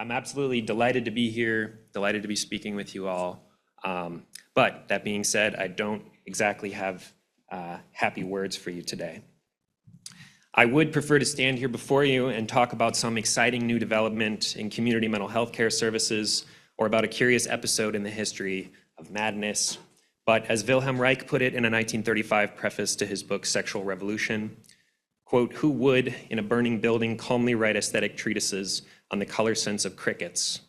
I'm absolutely delighted to be here, delighted to be speaking with you all. But that being said, I don't exactly have happy words for you today. I would prefer to stand here before you and talk about some exciting new development in community mental health care services, or about a curious episode in the history of madness. But as Wilhelm Reich put it in a 1935 preface to his book, Sexual Revolution, quote, "Who would, in a burning building, calmly write aesthetic treatises on the color sense of crickets?"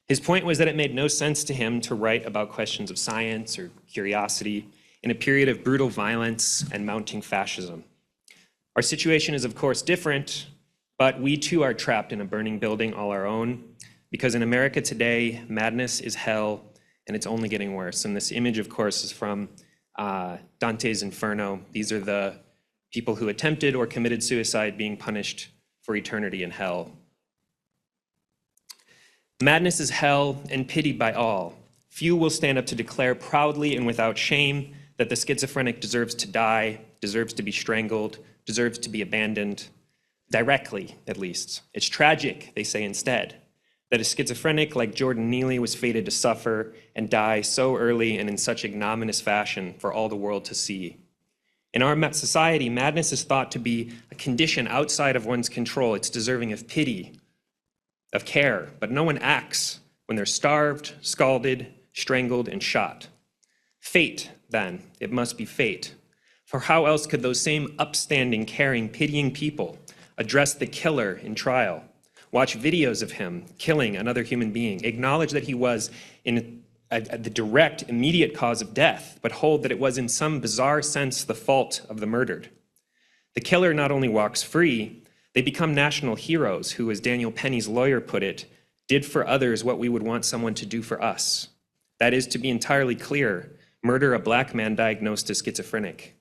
His point was that it made no sense to him to write about questions of science or curiosity in a period of brutal violence and mounting fascism. Our situation is, of course, different, but we too are trapped in a burning building all our own, because in America today, madness is hell, and it's only getting worse. And this image, of course, is from Dante's Inferno. These are the people who attempted or committed suicide being punished for eternity in hell. Madness is hell and pitied by all. Few will stand up to declare proudly and without shame that the schizophrenic deserves to die, deserves to be strangled, deserves to be abandoned, directly at least. It's tragic, they say instead, that a schizophrenic like Jordan Neely was fated to suffer and die so early and in such ignominious fashion for all the world to see. In our society, madness is thought to be a condition outside of one's control. It's deserving of pity, of care, but no one acts when they're starved, scalded, strangled, and shot. Fate, then, it must be fate. For how else could those same upstanding, caring, pitying people address the killer in trial, watch videos of him killing another human being, acknowledge that he was in the direct, immediate cause of death, but hold that it was in some bizarre sense the fault of the murdered? The killer not only walks free, they become national heroes who, as Daniel Penny's lawyer put it, did for others what we would want someone to do for us. That is, to be entirely clear, murder a black man diagnosed as schizophrenic.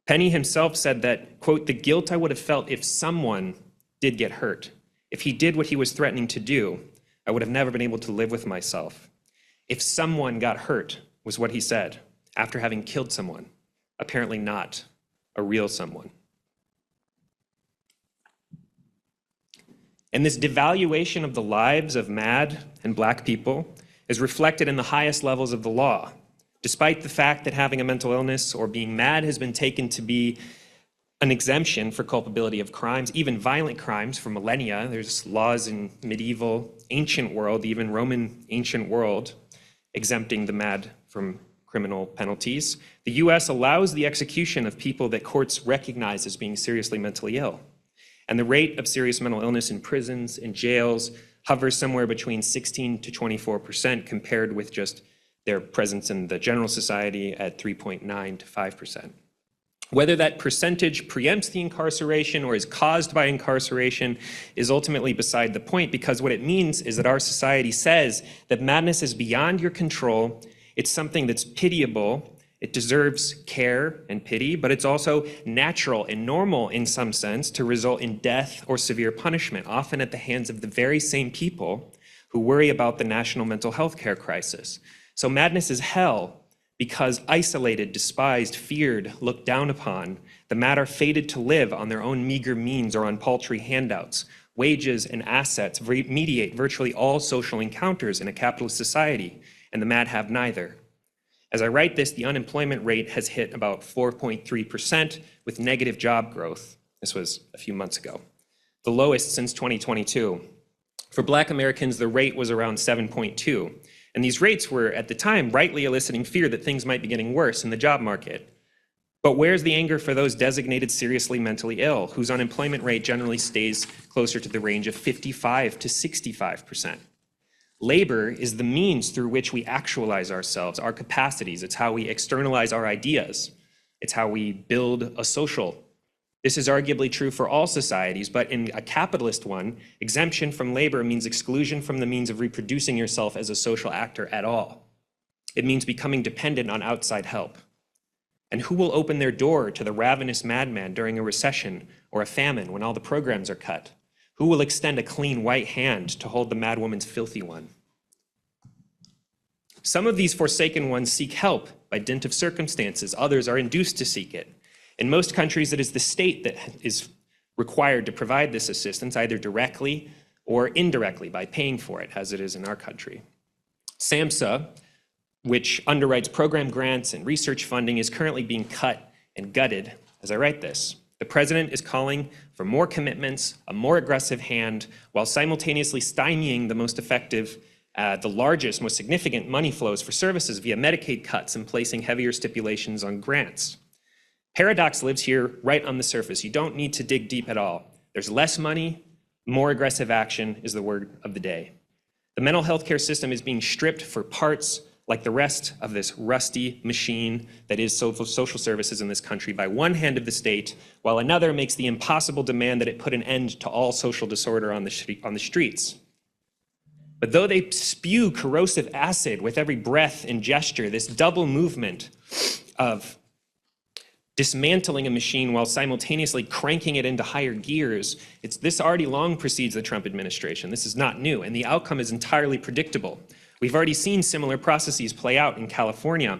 Penny himself said that, quote, "The guilt I would have felt if someone did get hurt, if he did what he was threatening to do, I would have never been able to live with myself. If someone got hurt," was what he said, after having killed someone, apparently not a real someone. And this devaluation of the lives of mad and black people is reflected in the highest levels of the law, despite the fact that having a mental illness or being mad has been taken to be an exemption for culpability of crimes, even violent crimes, for millennia. There's laws in medieval, ancient world, even Roman ancient world, exempting the mad from criminal penalties. The US allows the execution of people that courts recognize as being seriously mentally ill. And the rate of serious mental illness in prisons and jails hovers somewhere between 16 to 24%, compared with just their presence in the general society at 3.9 to 5%. Whether that percentage preempts the incarceration or is caused by incarceration is ultimately beside the point, because what it means is that our society says that madness is beyond your control, it's something that's pitiable, it deserves care and pity, but it's also natural and normal in some sense to result in death or severe punishment, often at the hands of the very same people who worry about the national mental health care crisis. So madness is hell because isolated, despised, feared, looked down upon, the mad are fated to live on their own meager means or on paltry handouts. Wages and assets mediate virtually all social encounters in a capitalist society, and the mad have neither. As I write this, the unemployment rate has hit about 4.3% with negative job growth. This was a few months ago, the lowest since 2022. For Black Americans, the rate was around 7.2. And these rates were, at the time, rightly eliciting fear that things might be getting worse in the job market. But where's the anger for those designated seriously mentally ill, whose unemployment rate generally stays closer to the range of 55 to 65%? Labor is the means through which we actualize ourselves, our capacities. It's how we externalize our ideas. It's how we build a social. This is arguably true for all societies, but in a capitalist one, exemption from labor means exclusion from the means of reproducing yourself as a social actor at all. It means becoming dependent on outside help. And who will open their door to the ravenous madman during a recession or a famine when all the programs are cut? Who will extend a clean white hand to hold the madwoman's filthy one? Some of these forsaken ones seek help by dint of circumstances. Others are induced to seek it. In most countries, it is the state that is required to provide this assistance, either directly or indirectly by paying for it, as it is in our country. SAMHSA, which underwrites program grants and research funding, is currently being cut and gutted as I write this. The president is calling for more commitments, a more aggressive hand, while simultaneously stymieing the most effective, the largest, most significant money flows for services via Medicaid cuts and placing heavier stipulations on grants. Paradox lives here right on the surface. You don't need to dig deep at all. There's less money, more aggressive action is the word of the day. The mental health care system is being stripped for parts like the rest of this rusty machine that is social services in this country by one hand of the state, while another makes the impossible demand that it put an end to all social disorder on the streets. But though they spew corrosive acid with every breath and gesture, this double movement of dismantling a machine while simultaneously cranking it into higher gears, this already long precedes the Trump administration. This is not new, and the outcome is entirely predictable. We've already seen similar processes play out in California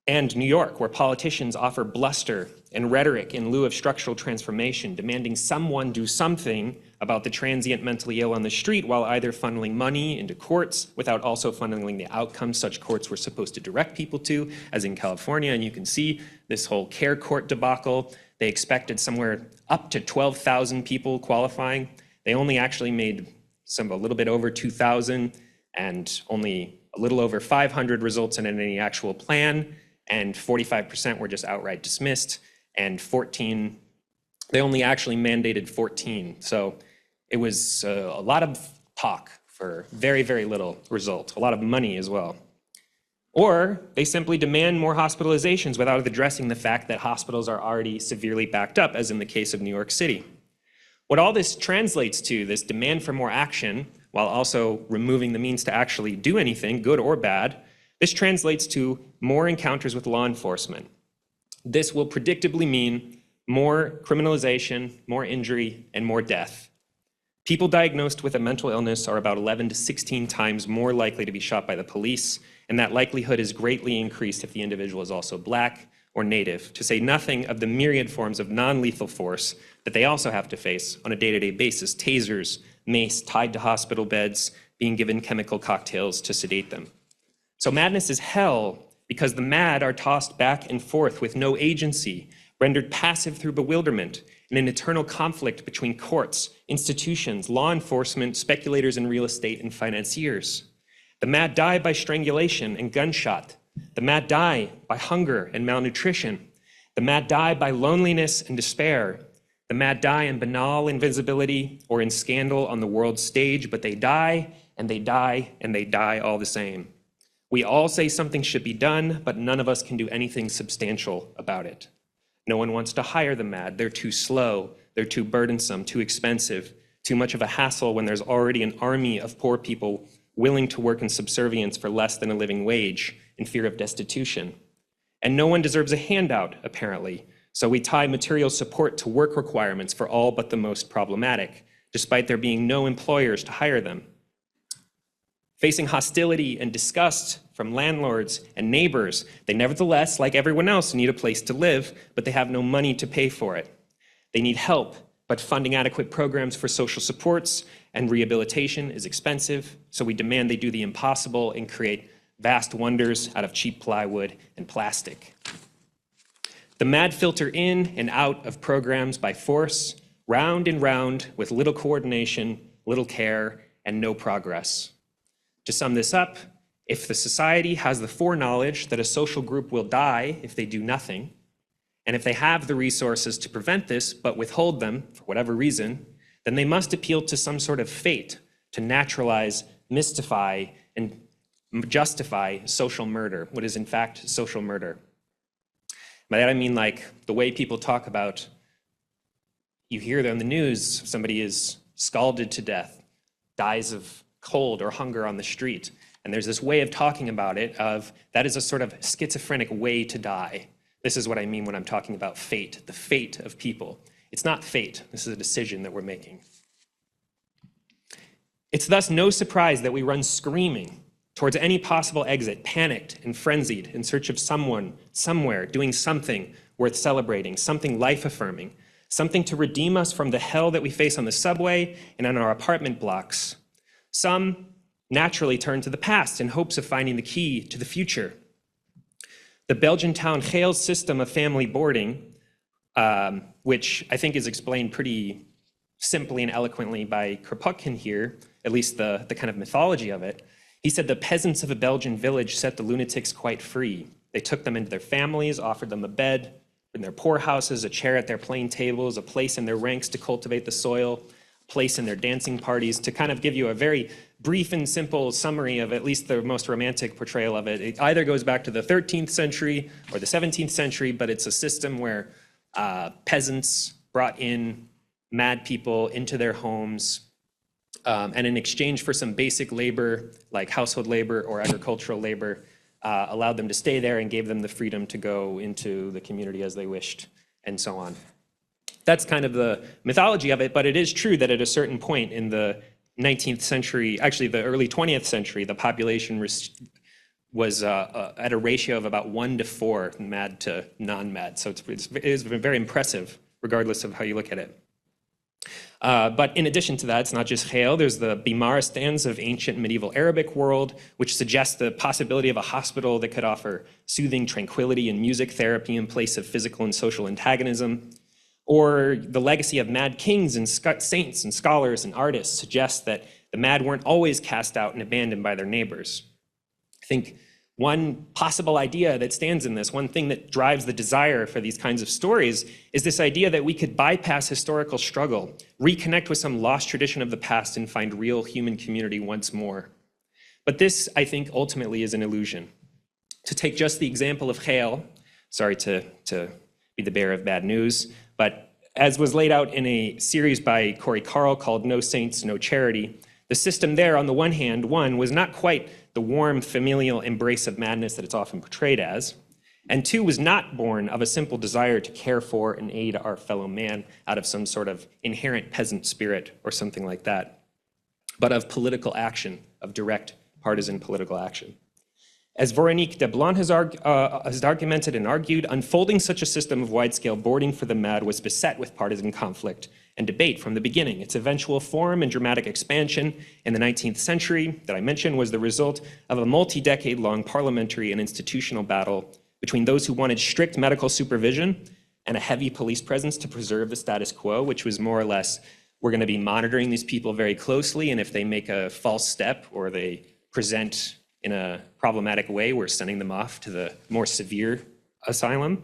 and New York, where politicians offer bluster and rhetoric in lieu of structural transformation, demanding someone do something about the transient mentally ill on the street while either funneling money into courts without also funneling the outcomes such courts were supposed to direct people to, as in California. And you can see this whole care court debacle. They expected somewhere up to 12,000 people qualifying. They only actually made a little bit over 2,000, and only a little over 500 results in any actual plan, and 45% were just outright dismissed, and they only actually mandated 14. So it was a lot of talk for very, very little result, a lot of money as well. Or they simply demand more hospitalizations without addressing the fact that hospitals are already severely backed up, as in the case of New York City. What all this translates to, this demand for more action, while also removing the means to actually do anything, good or bad, this translates to more encounters with law enforcement. This will predictably mean more criminalization, more injury, and more death. People diagnosed with a mental illness are about 11 to 16 times more likely to be shot by the police, and that likelihood is greatly increased if the individual is also Black or Native, to say nothing of the myriad forms of non-lethal force that they also have to face on a day-to-day basis: tasers, mace tied to hospital beds, being given chemical cocktails to sedate them. So madness is hell because the mad are tossed back and forth with no agency, rendered passive through bewilderment, in an eternal conflict between courts, institutions, law enforcement, speculators in real estate, and financiers. The mad die by strangulation and gunshot. The mad die by hunger and malnutrition. The mad die by loneliness and despair. The mad die in banal invisibility or in scandal on the world stage, but they die and they die and they die all the same. We all say something should be done, but none of us can do anything substantial about it. No one wants to hire the mad. They're too slow, they're too burdensome, too expensive, too much of a hassle when there's already an army of poor people willing to work in subservience for less than a living wage in fear of destitution. And no one deserves a handout, apparently. So we tie material support to work requirements for all but the most problematic, despite there being no employers to hire them. Facing hostility and disgust from landlords and neighbors, they nevertheless, like everyone else, need a place to live, but they have no money to pay for it. They need help, but funding adequate programs for social supports and rehabilitation is expensive, so we demand they do the impossible and create vast wonders out of cheap plywood and plastic. The mad filter in and out of programs by force, round and round, with little coordination, little care, and no progress. To sum this up, if the society has the foreknowledge that a social group will die if they do nothing, and if they have the resources to prevent this but withhold them for whatever reason, then they must appeal to some sort of fate to naturalize, mystify, and justify social murder, what is in fact social murder. By that I mean like the way people talk about, you hear on the news, somebody is scalded to death, dies of cold or hunger on the street. And there's this way of talking about it of that is a sort of schizophrenic way to die. This is what I mean when I'm talking about fate, the fate of people. It's not fate, this is a decision that we're making. It's thus no surprise that we run screaming towards any possible exit, panicked and frenzied in search of someone, somewhere, doing something worth celebrating, something life-affirming, something to redeem us from the hell that we face on the subway and on our apartment blocks. Some naturally turn to the past in hopes of finding the key to the future. The Belgian town Geel's system of family boarding, which I think is explained pretty simply and eloquently by Kropotkin here, at least the kind of mythology of it. He said the peasants of a Belgian village set the lunatics quite free. They took them into their families, offered them a bed in their poorhouses, a chair at their plain tables, a place in their ranks to cultivate the soil, a place in their dancing parties, to kind of give you a very brief and simple summary of at least the most romantic portrayal of it. It either goes back to the 13th century or the 17th century, but it's a system where peasants brought in mad people into their homes, and in exchange for some basic labor, like household labor or agricultural labor, allowed them to stay there and gave them the freedom to go into the community as they wished, and so on. That's kind of the mythology of it, but it is true that at a certain point in the 19th century, actually the early 20th century, the population was at a ratio of about 1 to 4, mad to non-mad. So it is very impressive, regardless of how you look at it. But in addition to that, it's not just Geel. There's the Bimaristans of ancient medieval Arabic world, which suggests the possibility of a hospital that could offer soothing tranquility and music therapy in place of physical and social antagonism. Or the legacy of mad kings and saints and scholars and artists suggests that the mad weren't always cast out and abandoned by their neighbors. I think one possible idea that stands in this, one thing that drives the desire for these kinds of stories, is this idea that we could bypass historical struggle, reconnect with some lost tradition of the past, and find real human community once more. But this, I think, ultimately is an illusion. To take just the example of Geel, sorry to be the bearer of bad news, but as was laid out in a series by Corey Carl called No Saints, No Charity, the system there, on the one hand, was not quite the warm familial embrace of madness that it's often portrayed as, and two, was not born of a simple desire to care for and aid our fellow man out of some sort of inherent peasant spirit or something like that, but of political action, of direct partisan political action. As Veronique Deblon has documented and argued, unfolding such a system of wide-scale boarding for the mad was beset with partisan conflict and debate from the beginning. Its eventual form and dramatic expansion in the 19th century that I mentioned was the result of a multi-decade-long parliamentary and institutional battle between those who wanted strict medical supervision and a heavy police presence to preserve the status quo, which was more or less, we're going to be monitoring these people very closely, and if they make a false step or they present in a problematic way, we're sending them off to the more severe asylum.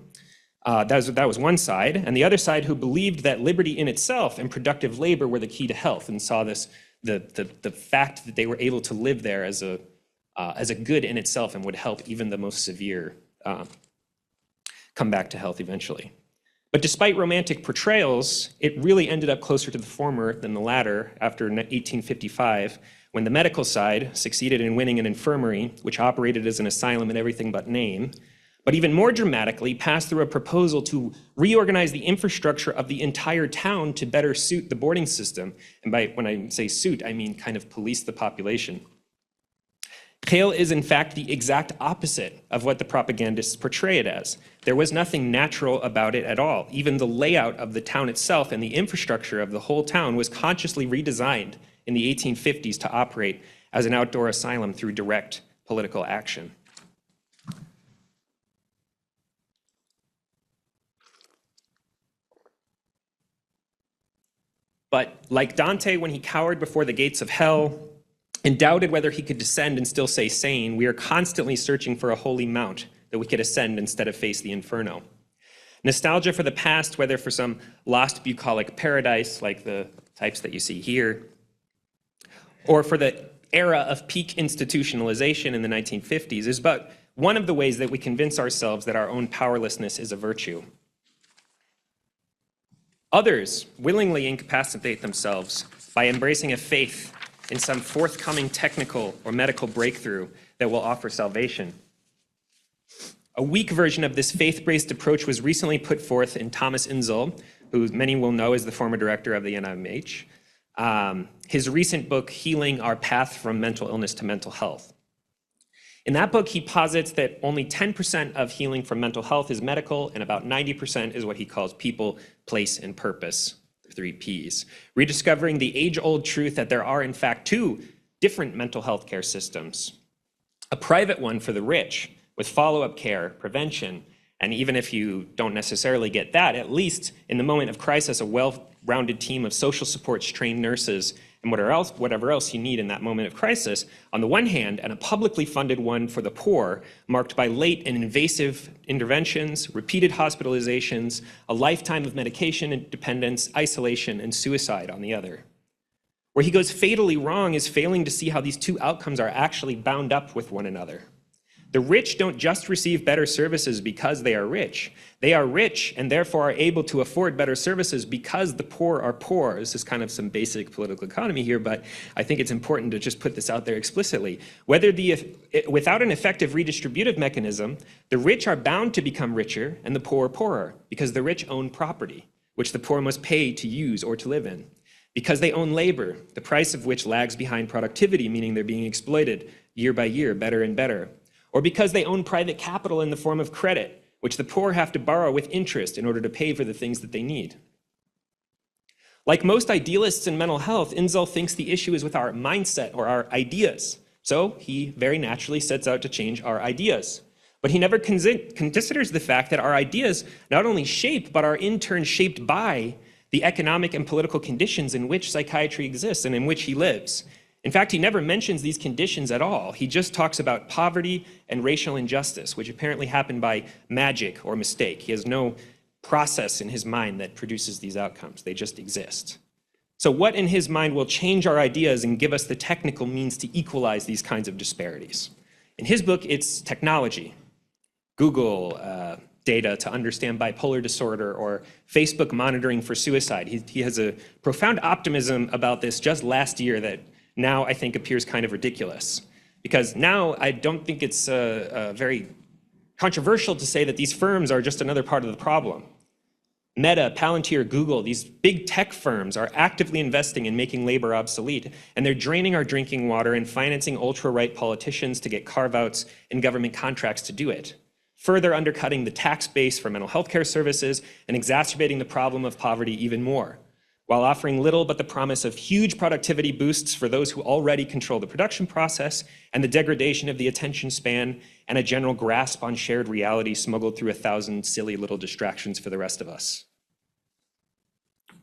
That was one side, and the other side who believed that liberty in itself and productive labor were the key to health, and saw this the fact that they were able to live there as a good in itself and would help even the most severe come back to health eventually. But despite romantic portrayals, it really ended up closer to the former than the latter after 1855, when the medical side succeeded in winning an infirmary, which operated as an asylum in everything but name, but even more dramatically passed through a proposal to reorganize the infrastructure of the entire town to better suit the boarding system. And when I say suit, I mean kind of police the population. Geel is in fact the exact opposite of what the propagandists portray it as. There was nothing natural about it at all. Even the layout of the town itself and the infrastructure of the whole town was consciously redesigned in the 1850s to operate as an outdoor asylum through direct political action. But like Dante when he cowered before the gates of hell and doubted whether he could descend and still stay sane, we are constantly searching for a holy mount that we could ascend instead of face the inferno. Nostalgia for the past, whether for some lost bucolic paradise like the types that you see here, or for the era of peak institutionalization in the 1950s, is but one of the ways that we convince ourselves that our own powerlessness is a virtue. Others willingly incapacitate themselves by embracing a faith in some forthcoming technical or medical breakthrough that will offer salvation. A weak version of this faith-based approach was recently put forth in Thomas Inzel, who many will know as the former director of the NIMH. His recent book, Healing Our Path from Mental Illness to Mental Health. In that book, he posits that only 10% of healing from mental health is medical, and about 90% is what he calls people, place, and purpose, the 3 Ps, rediscovering the age-old truth that there are, in fact, 2 different mental health care systems. A private one for the rich, with follow-up care, prevention, and even if you don't necessarily get that, at least in the moment of crisis, a well-rounded team of social supports, trained nurses, and whatever else you need in that moment of crisis, on the one hand, and a publicly funded one for the poor, marked by late and invasive interventions, repeated hospitalizations, a lifetime of medication dependence, isolation, and suicide on the other. Where he goes fatally wrong is failing to see how these 2 outcomes are actually bound up with one another. The rich don't just receive better services because they are rich. They are rich and therefore are able to afford better services because the poor are poor. This is kind of some basic political economy here, but I think it's important to just put this out there explicitly. Without an effective redistributive mechanism, the rich are bound to become richer and the poor poorer because the rich own property, which the poor must pay to use or to live in. Because they own labor, the price of which lags behind productivity, meaning they're being exploited year by year, better and better. Or because they own private capital in the form of credit, which the poor have to borrow with interest in order to pay for the things that they need. Like most idealists in mental health, Inzel thinks the issue is with our mindset or our ideas. So he very naturally sets out to change our ideas. But he never considers the fact that our ideas not only shape, but are in turn shaped by the economic and political conditions in which psychiatry exists and in which he lives. In fact, he never mentions these conditions at all. He just talks about poverty and racial injustice, which apparently happened by magic or mistake. He has no process in his mind that produces these outcomes. They just exist. So what in his mind will change our ideas and give us the technical means to equalize these kinds of disparities? In his book, it's technology. Google data to understand bipolar disorder, or Facebook monitoring for suicide. He has a profound optimism about this just last year that now I think appears kind of ridiculous. Because now I don't think it's very controversial to say that these firms are just another part of the problem. Meta, Palantir, Google, these big tech firms are actively investing in making labor obsolete, and they're draining our drinking water and financing ultra-right politicians to get carve-outs and government contracts to do it, further undercutting the tax base for mental health care services and exacerbating the problem of poverty even more, while offering little but the promise of huge productivity boosts for those who already control the production process, and the degradation of the attention span, and a general grasp on shared reality smuggled through 1,000 silly little distractions for the rest of us.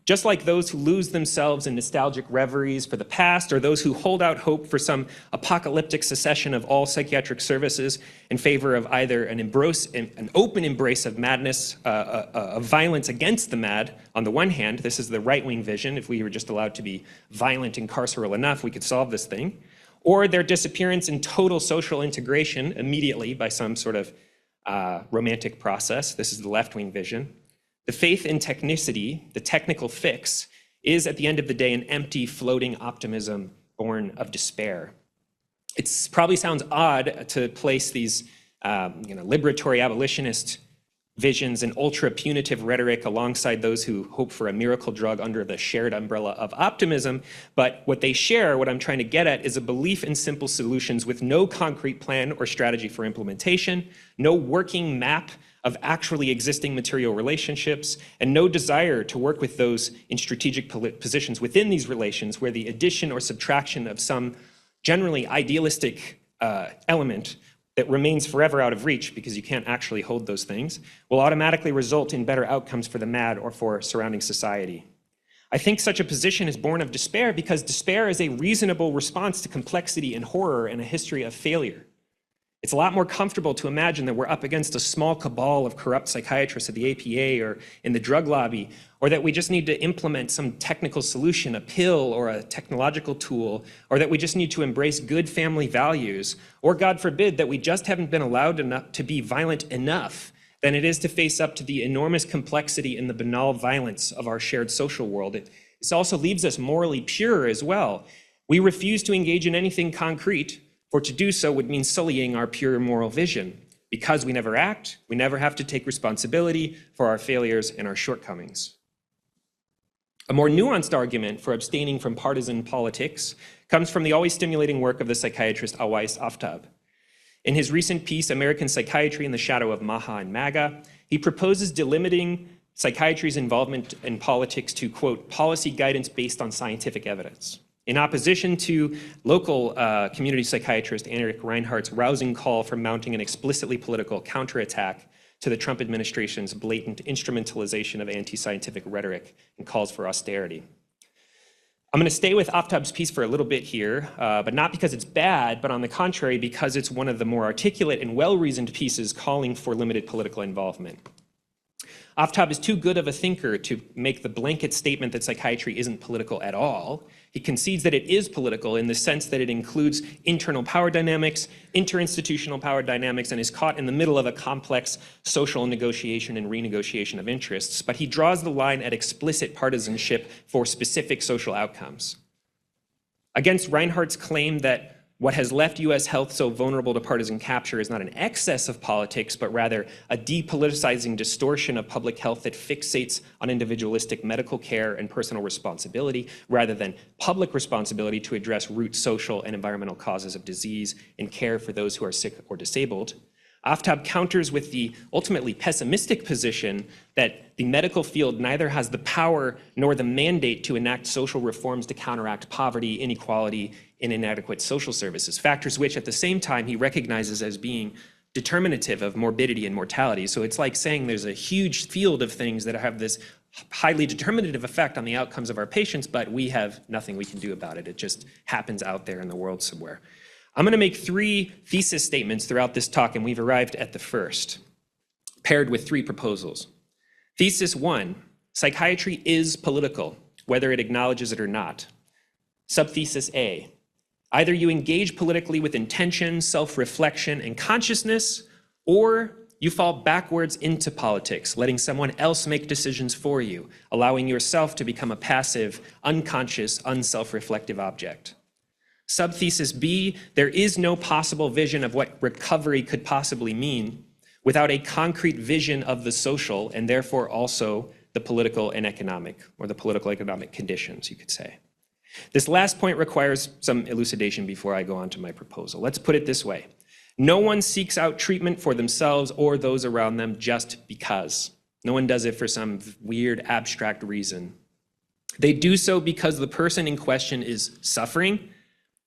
Just like those who lose themselves in nostalgic reveries for the past, or those who hold out hope for some apocalyptic secession of all psychiatric services in favor of either an open embrace of madness, of violence against the mad, on the one hand, this is the right-wing vision. If we were just allowed to be violent and carceral enough, we could solve this thing. Or their disappearance in total social integration immediately by some sort of romantic process. This is the left-wing vision. The faith in technicity, the technical fix, is at the end of the day an empty, floating optimism born of despair. It probably sounds odd to place these liberatory abolitionist visions and ultra-punitive rhetoric alongside those who hope for a miracle drug under the shared umbrella of optimism, but what they share, what I'm trying to get at, is a belief in simple solutions with no concrete plan or strategy for implementation, no working map of actually existing material relationships, and no desire to work with those in strategic positions within these relations where the addition or subtraction of some generally idealistic element that remains forever out of reach, because you can't actually hold those things, will automatically result in better outcomes for the mad or for surrounding society. I think such a position is born of despair because despair is a reasonable response to complexity and horror and a history of failure. It's a lot more comfortable to imagine that we're up against a small cabal of corrupt psychiatrists at the APA or in the drug lobby, or that we just need to implement some technical solution, a pill or a technological tool, or that we just need to embrace good family values, or God forbid, that we just haven't been allowed to be violent enough, than it is to face up to the enormous complexity and the banal violence of our shared social world. This also leaves us morally pure as well. We refuse to engage in anything concrete, for to do so would mean sullying our pure moral vision. Because we never act, we never have to take responsibility for our failures and our shortcomings. A more nuanced argument for abstaining from partisan politics comes from the always stimulating work of the psychiatrist Awais Aftab. In his recent piece, American Psychiatry in the Shadow of Maha and MAGA, he proposes delimiting psychiatry's involvement in politics to, quote, policy guidance based on scientific evidence. In opposition to local community psychiatrist Eric Reinhardt's rousing call for mounting an explicitly political counterattack to the Trump administration's blatant instrumentalization of anti-scientific rhetoric and calls for austerity. I'm going to stay with Aftab's piece for a little bit here, but not because it's bad, but on the contrary, because it's one of the more articulate and well-reasoned pieces calling for limited political involvement. Aftab is too good of a thinker to make the blanket statement that psychiatry isn't political at all. He concedes that it is political in the sense that it includes internal power dynamics, interinstitutional power dynamics, and is caught in the middle of a complex social negotiation and renegotiation of interests, but he draws the line at explicit partisanship for specific social outcomes. Against Reinhardt's claim that what has left US health so vulnerable to partisan capture is not an excess of politics, but rather a depoliticizing distortion of public health that fixates on individualistic medical care and personal responsibility, rather than public responsibility to address root social and environmental causes of disease and care for those who are sick or disabled. Aftab counters with the ultimately pessimistic position that the medical field neither has the power nor the mandate to enact social reforms to counteract poverty, inequality, and inadequate social services, factors which at the same time he recognizes as being determinative of morbidity and mortality. So it's like saying there's a huge field of things that have this highly determinative effect on the outcomes of our patients, but we have nothing we can do about it. It just happens out there in the world somewhere. I'm going to make 3 thesis statements throughout this talk, and we've arrived at the first, paired with 3 proposals. Thesis 1, psychiatry is political, whether it acknowledges it or not. Subthesis A, either you engage politically with intention, self-reflection, and consciousness, or you fall backwards into politics, letting someone else make decisions for you, allowing yourself to become a passive, unconscious, unself-reflective object. Subthesis B, there is no possible vision of what recovery could possibly mean without a concrete vision of the social and therefore also the political and economic, or the political economic conditions, you could say. This last point requires some elucidation before I go on to my proposal. Let's put it this way. No one seeks out treatment for themselves or those around them just because. No one does it for some weird abstract reason. They do so because the person in question is suffering,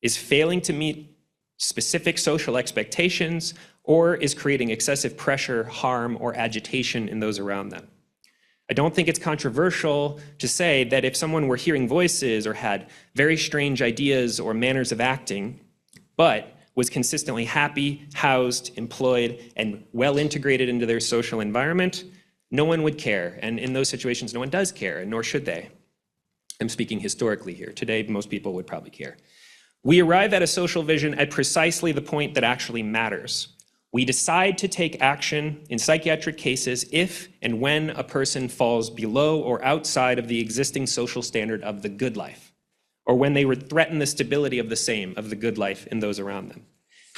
is failing to meet specific social expectations, or is creating excessive pressure, harm, or agitation in those around them. I don't think it's controversial to say that if someone were hearing voices or had very strange ideas or manners of acting, but was consistently happy, housed, employed, and well integrated into their social environment, no one would care. And in those situations, no one does care, and nor should they. I'm speaking historically here. Today, most people would probably care. We arrive at a social vision at precisely the point that actually matters. We decide to take action in psychiatric cases if and when a person falls below or outside of the existing social standard of the good life, or when they threaten the stability of the same, of the good life in those around them.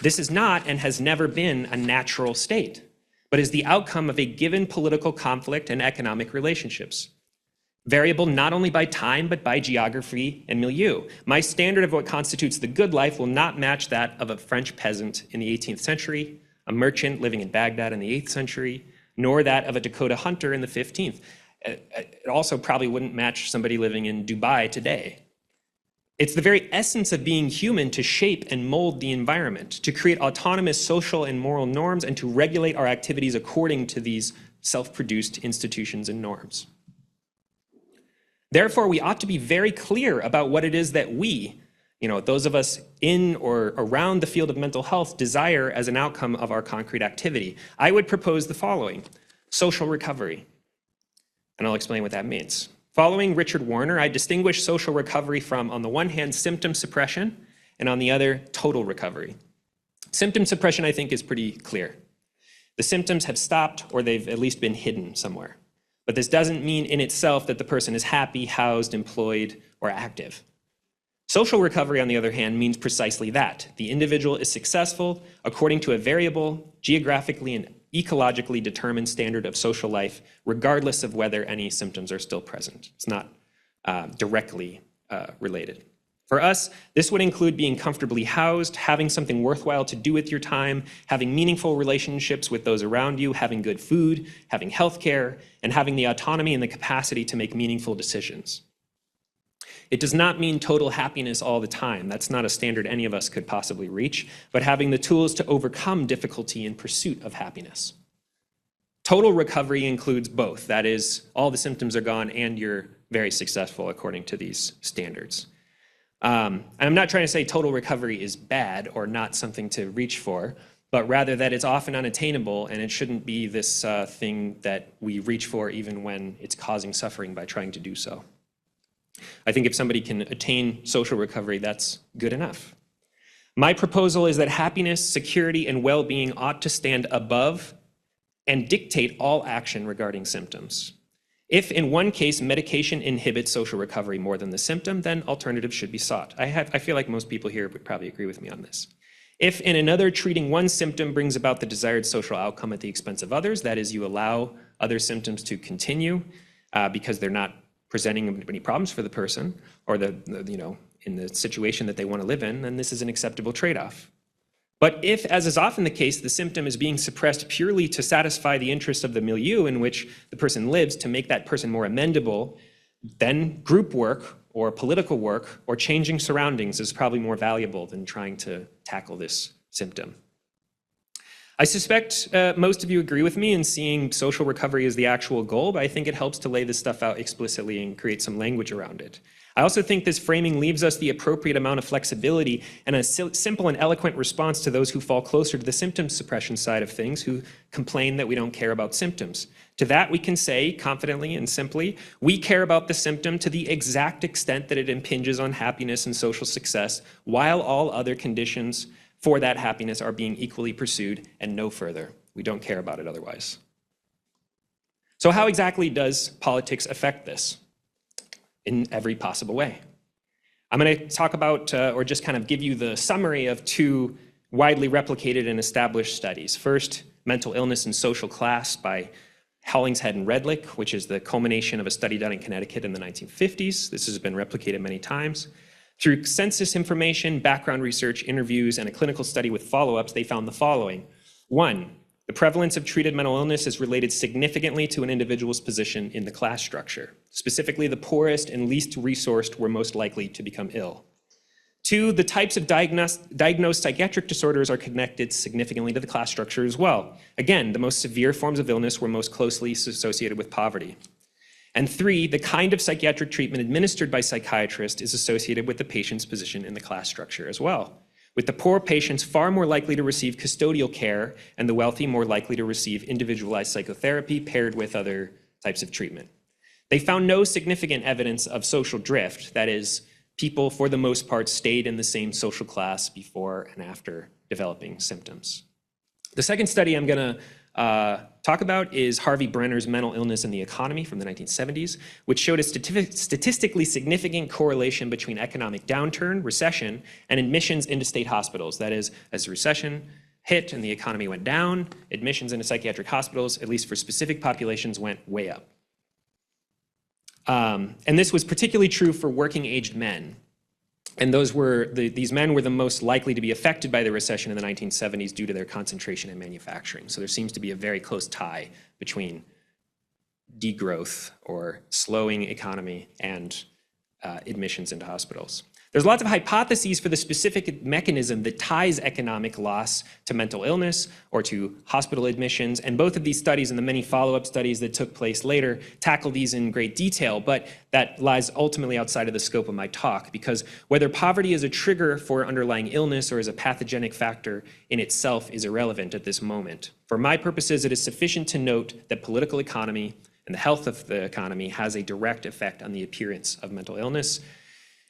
This is not and has never been a natural state, but is the outcome of a given political conflict and economic relationships. Variable not only by time, but by geography and milieu. My standard of what constitutes the good life will not match that of a French peasant in the 18th century, a merchant living in Baghdad in the 8th century, nor that of a Dakota hunter in the 15th. It also probably wouldn't match somebody living in Dubai today. It's the very essence of being human to shape and mold the environment, to create autonomous social and moral norms, and to regulate our activities according to these self-produced institutions and norms. Therefore, we ought to be very clear about what it is that we, those of us in or around the field of mental health, desire as an outcome of our concrete activity. I would propose the following: social recovery. And I'll explain what that means. Following Richard Warner, I distinguish social recovery from, on the one hand, symptom suppression, and on the other, total recovery. Symptom suppression, I think, is pretty clear. The symptoms have stopped, or they've at least been hidden somewhere. But this doesn't mean in itself that the person is happy, housed, employed, or active. Social recovery, on the other hand, means precisely that. The individual is successful according to a variable, geographically and ecologically determined standard of social life, regardless of whether any symptoms are still present. It's not directly related. For us, this would include being comfortably housed, having something worthwhile to do with your time, having meaningful relationships with those around you, having good food, having healthcare, and having the autonomy and the capacity to make meaningful decisions. It does not mean total happiness all the time. That's not a standard any of us could possibly reach, but having the tools to overcome difficulty in pursuit of happiness. Total recovery includes both. That is, all the symptoms are gone and you're very successful according to these standards. And I'm not trying to say total recovery is bad or not something to reach for, but rather that it's often unattainable and it shouldn't be this thing that we reach for even when it's causing suffering by trying to do so. I think if somebody can attain social recovery, that's good enough. My proposal is that happiness, security, and well-being ought to stand above and dictate all action regarding symptoms. If in one case medication inhibits social recovery more than the symptom, then alternatives should be sought. I feel like most people here would probably agree with me on this. If in another, treating one symptom brings about the desired social outcome at the expense of others, that is, you allow other symptoms to continue because they're not presenting any problems for the person or in the situation that they want to live in, then this is an acceptable trade-off. But if, as is often the case, the symptom is being suppressed purely to satisfy the interests of the milieu in which the person lives, to make that person more amendable, then group work or political work or changing surroundings is probably more valuable than trying to tackle this symptom. I suspect most of you agree with me in seeing social recovery as the actual goal, but I think it helps to lay this stuff out explicitly and create some language around it. I also think this framing leaves us the appropriate amount of flexibility and a simple and eloquent response to those who fall closer to the symptom suppression side of things, who complain that we don't care about symptoms. To that we can say confidently and simply, we care about the symptom to the exact extent that it impinges on happiness and social success, while all other conditions for that happiness are being equally pursued and no further. We don't care about it otherwise. So how exactly does politics affect this? In every possible way. I'm going to talk about, or just kind of give you the summary of two widely replicated and established studies. First, Mental Illness and Social Class by Hollingshead and Redlich, which is the culmination of a study done in Connecticut in the 1950s. This has been replicated many times. Through census information, background research, interviews, and a clinical study with follow-ups, they found the following. 1, the prevalence of treated mental illness is related significantly to an individual's position in the class structure. Specifically, the poorest and least resourced were most likely to become ill. 2, the types of diagnosed psychiatric disorders are connected significantly to the class structure as well. Again, the most severe forms of illness were most closely associated with poverty. And 3, the kind of psychiatric treatment administered by psychiatrists is associated with the patient's position in the class structure as well, with the poor patients far more likely to receive custodial care and the wealthy more likely to receive individualized psychotherapy paired with other types of treatment. They found no significant evidence of social drift, that is, people for the most part stayed in the same social class before and after developing symptoms. The second study I'm going to talk about is Harvey Brenner's Mental Illness and the Economy from the 1970s, which showed a statistically significant correlation between economic downturn, recession, and admissions into state hospitals. That is, as the recession hit and the economy went down, admissions into psychiatric hospitals, at least for specific populations, went way up. And this was particularly true for working-aged men. And these men were the most likely to be affected by the recession in the 1970s due to their concentration in manufacturing. So there seems to be a very close tie between degrowth or slowing economy and admissions into hospitals. There's lots of hypotheses for the specific mechanism that ties economic loss to mental illness or to hospital admissions, and both of these studies and the many follow-up studies that took place later tackle these in great detail, but that lies ultimately outside of the scope of my talk, because whether poverty is a trigger for underlying illness or is a pathogenic factor in itself is irrelevant at this moment. For my purposes, it is sufficient to note that political economy and the health of the economy has a direct effect on the appearance of mental illness.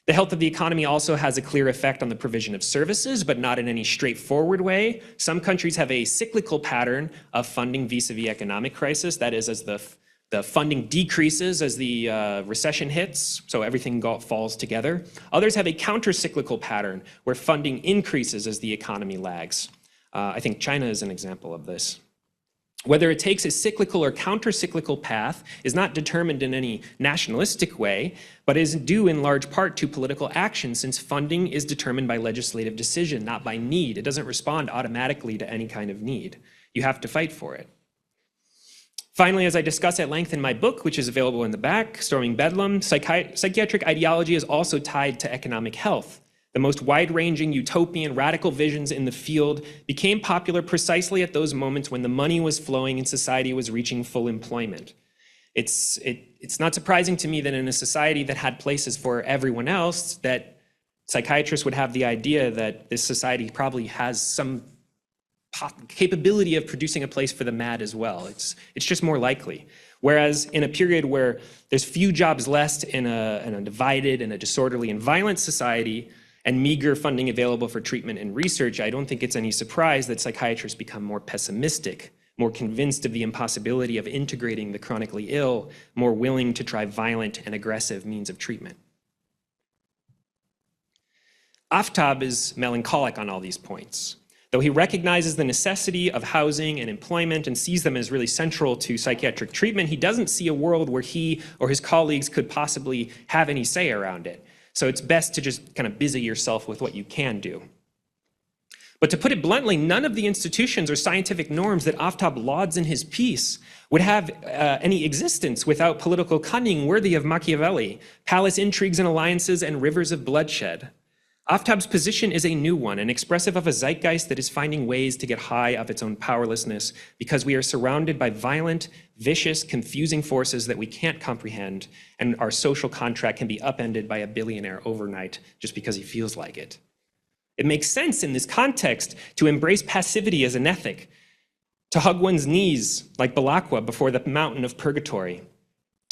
The health of the economy also has a clear effect on the provision of services, but not in any straightforward way. Some countries have a cyclical pattern of funding vis-a-vis economic crisis. That is, as the funding decreases as the recession hits, so everything falls together. Others have a counter-cyclical pattern where funding increases as the economy lags. I think China is an example of this. Whether it takes a cyclical or counter-cyclical path is not determined in any nationalistic way, but is due in large part to political action, since funding is determined by legislative decision, not by need. It doesn't respond automatically to any kind of need. You have to fight for it. Finally, as I discuss at length in my book, which is available in the back, Storming Bedlam, psychiatric ideology is also tied to economic health. The most wide-ranging utopian radical visions in the field became popular precisely at those moments when the money was flowing and society was reaching full employment. It's not surprising to me that in a society that had places for everyone else, that psychiatrists would have the idea that this society probably has some capability of producing a place for the mad as well. It's just more likely. Whereas in a period where there's few jobs left in a divided and a disorderly and violent society, and meager funding available for treatment and research, I don't think it's any surprise that psychiatrists become more pessimistic, more convinced of the impossibility of integrating the chronically ill, more willing to try violent and aggressive means of treatment. Aftab is melancholic on all these points. Though he recognizes the necessity of housing and employment and sees them as really central to psychiatric treatment, he doesn't see a world where he or his colleagues could possibly have any say around it. So it's best to just kind of busy yourself with what you can do. But to put it bluntly, none of the institutions or scientific norms that Aftab lauds in his piece would have any existence without political cunning worthy of Machiavelli, palace intrigues and alliances, and rivers of bloodshed. Aftab's position is a new one, and expressive of a zeitgeist that is finding ways to get high of its own powerlessness because we are surrounded by violent, vicious, confusing forces that we can't comprehend, and our social contract can be upended by a billionaire overnight just because he feels like it. It makes sense in this context to embrace passivity as an ethic, to hug one's knees like Balakwa before the mountain of purgatory.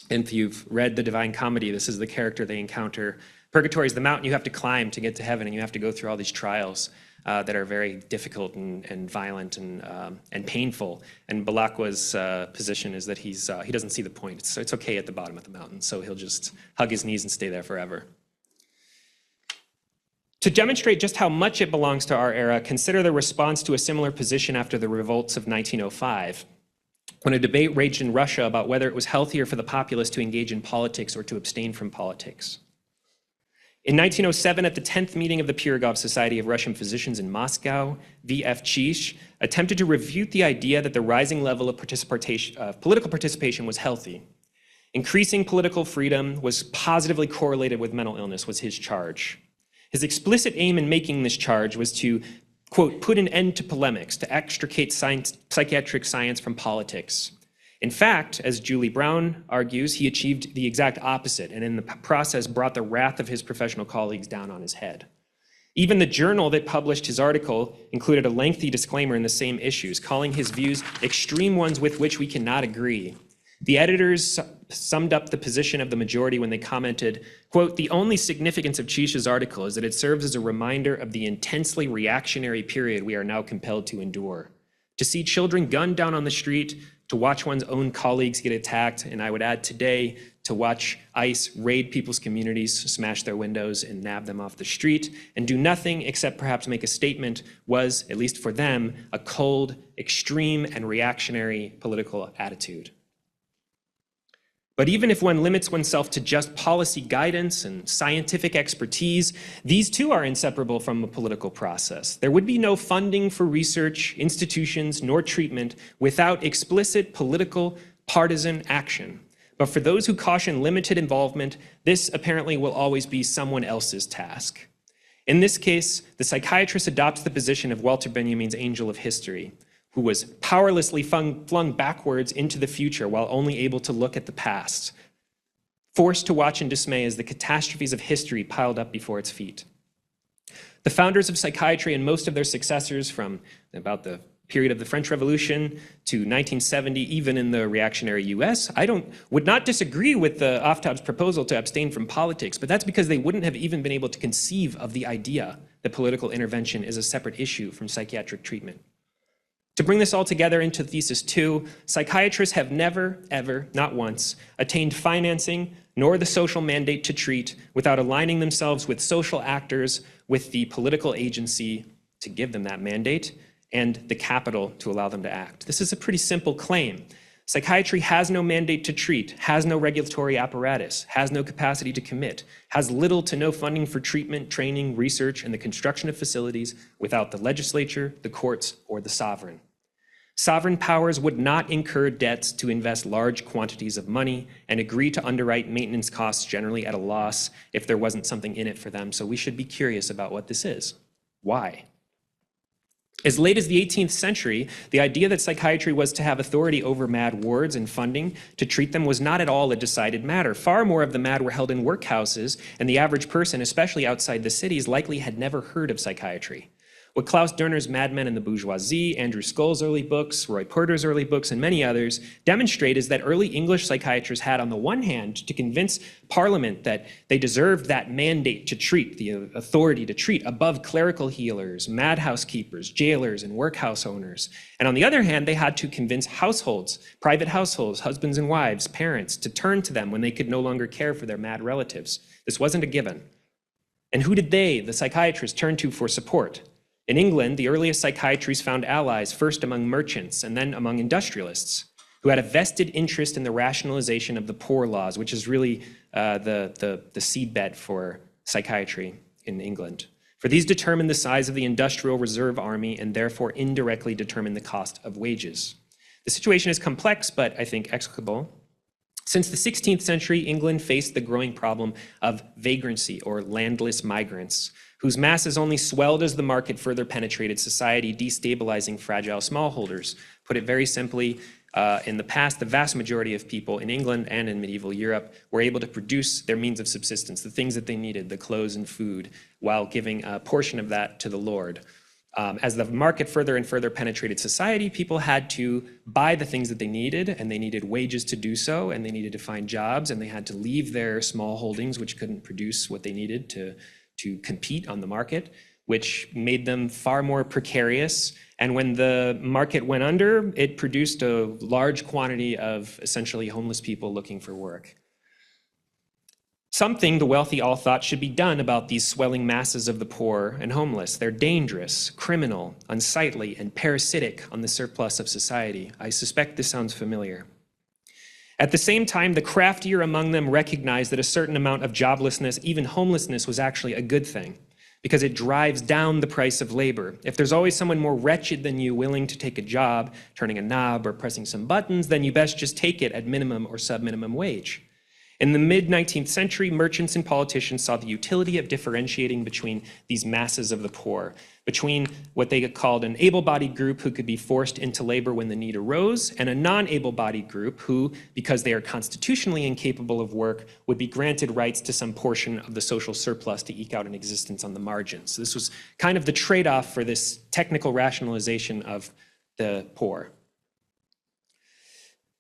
And if you've read the Divine Comedy, this is the character they encounter. Purgatory is the mountain you have to climb to get to heaven, and you have to go through all these trials that are very difficult and violent and painful. And Balakwa's position is that he doesn't see the point. It's okay at the bottom of the mountain, so he'll just hug his knees and stay there forever. To demonstrate just how much it belongs to our era, consider the response to a similar position after the revolts of 1905, when a debate raged in Russia about whether it was healthier for the populace to engage in politics or to abstain from politics. In 1907, at the 10th meeting of the Pirogov Society of Russian Physicians in Moscow, V.F. Chish attempted to refute the idea that the rising level of political participation was healthy. Increasing political freedom was positively correlated with mental illness, was his charge. His explicit aim in making this charge was to, quote, put an end to polemics, to extricate psychiatric science from politics. In fact, as Julie Brown argues, he achieved the exact opposite, and in the process brought the wrath of his professional colleagues down on his head. Even the journal that published his article included a lengthy disclaimer in the same issues, calling his views extreme ones with which we cannot agree. The editors summed up the position of the majority when they commented, quote, the only significance of Chish's article is that it serves as a reminder of the intensely reactionary period we are now compelled to endure. To see children gunned down on the street, to watch one's own colleagues get attacked, and I would add today, to watch ICE raid people's communities, smash their windows, and nab them off the street, and do nothing except perhaps make a statement was, at least for them, a cold, extreme, and reactionary political attitude. But even if one limits oneself to just policy guidance and scientific expertise, these too are inseparable from a political process. There would be no funding for research, institutions, nor treatment without explicit political, partisan action. But for those who caution limited involvement, this apparently will always be someone else's task. In this case, the psychiatrist adopts the position of Walter Benjamin's angel of history, who was powerlessly flung backwards into the future while only able to look at the past, forced to watch in dismay as the catastrophes of history piled up before its feet. The founders of psychiatry and most of their successors from about the period of the French Revolution to 1970, even in the reactionary US, would not disagree with the Aftab's proposal to abstain from politics, but that's because they wouldn't have even been able to conceive of the idea that political intervention is a separate issue from psychiatric treatment. To bring this all together into thesis 2, psychiatrists have never, ever, not once, attained financing nor the social mandate to treat without aligning themselves with social actors with the political agency to give them that mandate, and the capital to allow them to act. This is a pretty simple claim. Psychiatry has no mandate to treat, has no regulatory apparatus, has no capacity to commit, has little to no funding for treatment, training, research, and the construction of facilities without the legislature, the courts, or the sovereign. Sovereign powers would not incur debts to invest large quantities of money and agree to underwrite maintenance costs generally at a loss if there wasn't something in it for them. So we should be curious about what this is. Why? As late as the 18th century, the idea that psychiatry was to have authority over mad wards and funding to treat them was not at all a decided matter. Far more of the mad were held in workhouses, and the average person, especially outside the cities, likely had never heard of psychiatry. What Klaus Derner's Madmen and the Bourgeoisie, Andrew Scull's early books, Roy Porter's early books, and many others demonstrate is that early English psychiatrists had, on the one hand, to convince Parliament that they deserved that mandate to treat, the authority to treat, above clerical healers, madhouse keepers, jailers, and workhouse owners. And on the other hand, they had to convince households, private households, husbands and wives, parents, to turn to them when they could no longer care for their mad relatives. This wasn't a given. And who did they, the psychiatrists, turn to for support? In England, the earliest psychiatrists found allies first among merchants and then among industrialists who had a vested interest in the rationalization of the poor laws, which is really the seedbed for psychiatry in England. For these determined the size of the industrial reserve army and therefore indirectly determined the cost of wages. The situation is complex, but I think explicable. Since the 16th century, England faced the growing problem of vagrancy, or landless migrants, whose masses only swelled as the market further penetrated society, destabilizing fragile smallholders. Put it very simply, in the past, the vast majority of people in England and in medieval Europe were able to produce their means of subsistence, the things that they needed, the clothes and food, while giving a portion of that to the Lord. As the market further and further penetrated society, people had to buy the things that they needed, and they needed wages to do so, and they needed to find jobs, and they had to leave their small holdings, which couldn't produce what they needed to compete on the market, which made them far more precarious. And when the market went under, it produced a large quantity of essentially homeless people looking for work. Something the wealthy all thought should be done about these swelling masses of the poor and homeless. They're dangerous, criminal, unsightly, and parasitic on the surplus of society. I suspect this sounds familiar. At the same time, the craftier among them recognized that a certain amount of joblessness, even homelessness, was actually a good thing, because it drives down the price of labor. If there's always someone more wretched than you willing to take a job, turning a knob or pressing some buttons, then you best just take it at minimum or sub-minimum wage. In the mid-19th century, merchants and politicians saw the utility of differentiating between these masses of the poor, between what they called an able-bodied group who could be forced into labor when the need arose, and a non-able-bodied group who, because they are constitutionally incapable of work, would be granted rights to some portion of the social surplus to eke out an existence on the margins. So this was kind of the trade-off for this technical rationalization of the poor.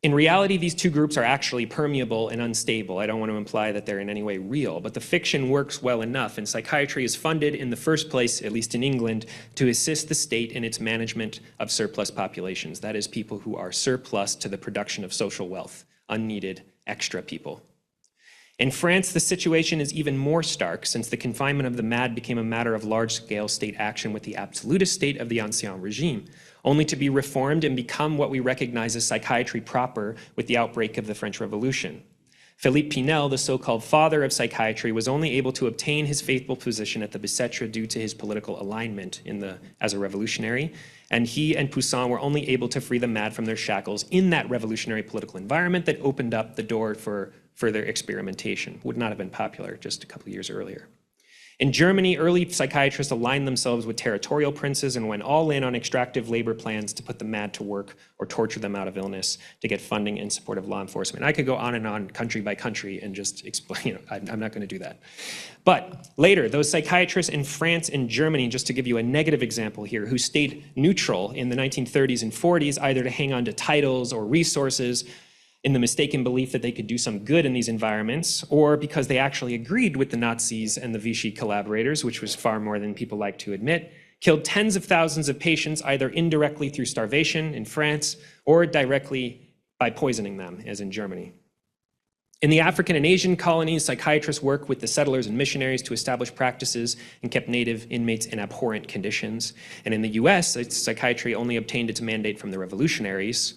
In reality, these two groups are actually permeable and unstable. I don't want to imply that they're in any way real, but the fiction works well enough, and psychiatry is funded in the first place, at least in England, to assist the state in its management of surplus populations. That is, people who are surplus to the production of social wealth, unneeded extra people. In France, the situation is even more stark, since the confinement of the mad became a matter of large-scale state action with the absolutist state of the Ancien regime, only to be reformed and become what we recognize as psychiatry proper with the outbreak of the French Revolution. Philippe Pinel, the so-called father of psychiatry, was only able to obtain his faithful position at the Bicêtre due to his political alignment as a revolutionary, and he and Poussin were only able to free the mad from their shackles in that revolutionary political environment that opened up the door for further experimentation. Would not have been popular just a couple years earlier. In Germany, early psychiatrists aligned themselves with territorial princes and went all in on extractive labor plans to put the mad to work or torture them out of illness to get funding in support of law enforcement. I could go on and on country by country and just explain, I'm not going to do that. But later, those psychiatrists in France and Germany, just to give you a negative example here, who stayed neutral in the 1930s and 40s, either to hang on to titles or resources, in the mistaken belief that they could do some good in these environments, or because they actually agreed with the Nazis and the Vichy collaborators, which was far more than people like to admit, killed tens of thousands of patients either indirectly through starvation in France or directly by poisoning them, as in Germany. In the African and Asian colonies, psychiatrists worked with the settlers and missionaries to establish practices and kept native inmates in abhorrent conditions. And in the US, psychiatry only obtained its mandate from the revolutionaries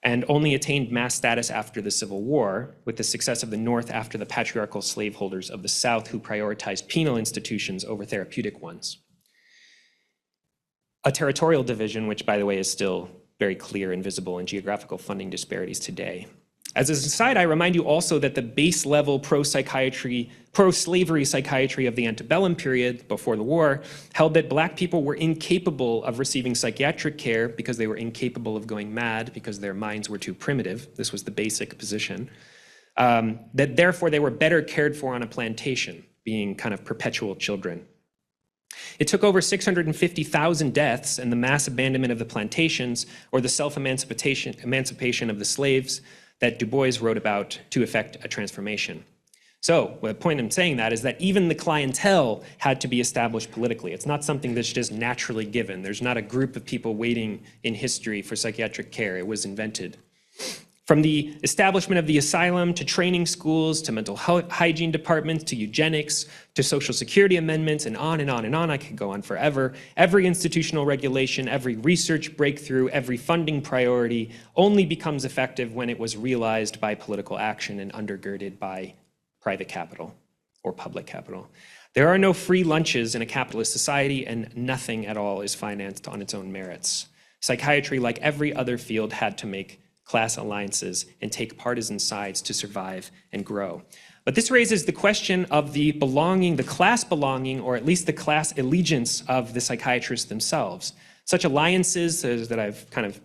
and only attained mass status after the Civil War, with the success of the North after the patriarchal slaveholders of the South who prioritized penal institutions over therapeutic ones. A territorial division, which by the way is still very clear and visible in geographical funding disparities today. As an aside, I remind you also that the base level pro-slavery psychiatry of the antebellum period before the war held that Black people were incapable of receiving psychiatric care because they were incapable of going mad because their minds were too primitive. This was the basic position. That therefore they were better cared for on a plantation, being kind of perpetual children. It took over 650,000 deaths and the mass abandonment of the plantations or the emancipation of the slaves that Du Bois wrote about to effect a transformation. So the point I'm saying that is that even the clientele had to be established politically. It's not something that's just naturally given. There's not a group of people waiting in history for psychiatric care. It was invented. From the establishment of the asylum to training schools to mental hygiene departments to eugenics to social security amendments and on and on and on, I could go on forever. Every institutional regulation, every research breakthrough, every funding priority only becomes effective when it was realized by political action and undergirded by private capital or public capital. There are no free lunches in a capitalist society, and nothing at all is financed on its own merits. Psychiatry, like every other field, had to make class alliances and take partisan sides to survive and grow. But this raises the question of the belonging, the class belonging, or at least the class allegiance of the psychiatrists themselves. Such alliances that I've kind of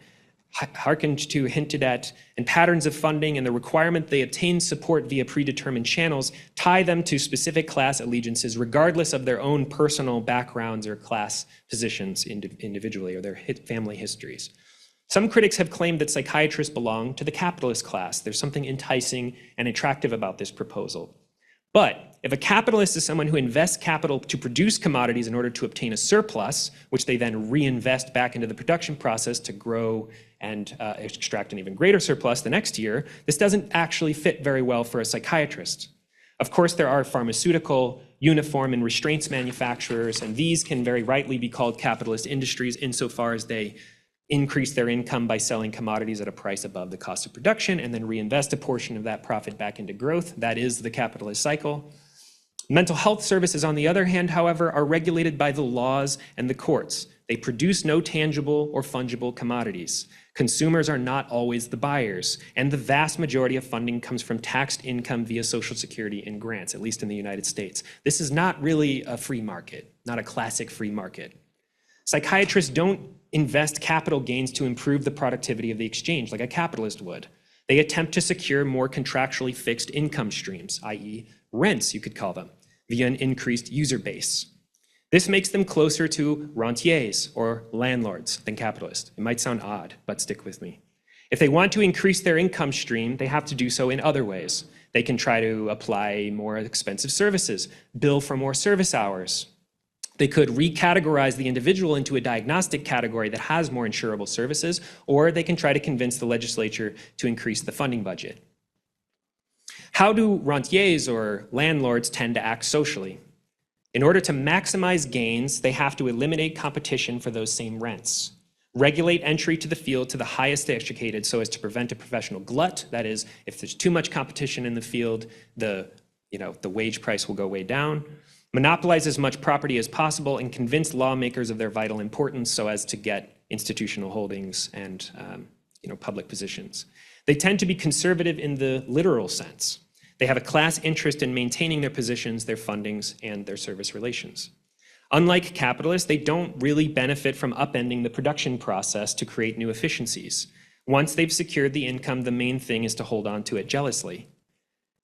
hearkened to, hinted at, and patterns of funding and the requirement they obtain support via predetermined channels tie them to specific class allegiances regardless of their own personal backgrounds or class positions individually or their family histories. Some critics have claimed that psychiatrists belong to the capitalist class. There's something enticing and attractive about this proposal. But if a capitalist is someone who invests capital to produce commodities in order to obtain a surplus, which they then reinvest back into the production process to grow and extract an even greater surplus the next year, this doesn't actually fit very well for a psychiatrist. Of course, there are pharmaceutical, uniform, and restraints manufacturers, and these can very rightly be called capitalist industries insofar as they increase their income by selling commodities at a price above the cost of production and then reinvest a portion of that profit back into growth. That is the capitalist cycle. Mental health services, on the other hand, however, are regulated by the laws and the courts. They produce no tangible or fungible commodities. Consumers are not always the buyers, and the vast majority of funding comes from taxed income via Social Security and grants, at least in the United States. This is not really a free market, not a classic free market. Psychiatrists don't invest capital gains to improve the productivity of the exchange like a capitalist would. They attempt to secure more contractually fixed income streams, i.e. rents, you could call them, via an increased user base. This makes them closer to rentiers or landlords than capitalists. It might sound odd, but stick with me. If they want to increase their income stream, they have to do so in other ways. They can try to apply more expensive services, bill for more service hours. They could recategorize the individual into a diagnostic category that has more insurable services, or they can try to convince the legislature to increase the funding budget. How do rentiers or landlords tend to act socially? In order to maximize gains, they have to eliminate competition for those same rents, regulate entry to the field to the highest educated so as to prevent a professional glut. That is, if there's too much competition in the field, the wage price will go way down. Monopolize as much property as possible and convince lawmakers of their vital importance so as to get institutional holdings and public positions. They tend to be conservative in the literal sense. They have a class interest in maintaining their positions, their fundings, and their service relations. Unlike capitalists, they don't really benefit from upending the production process to create new efficiencies. Once they've secured the income, the main thing is to hold on to it jealously.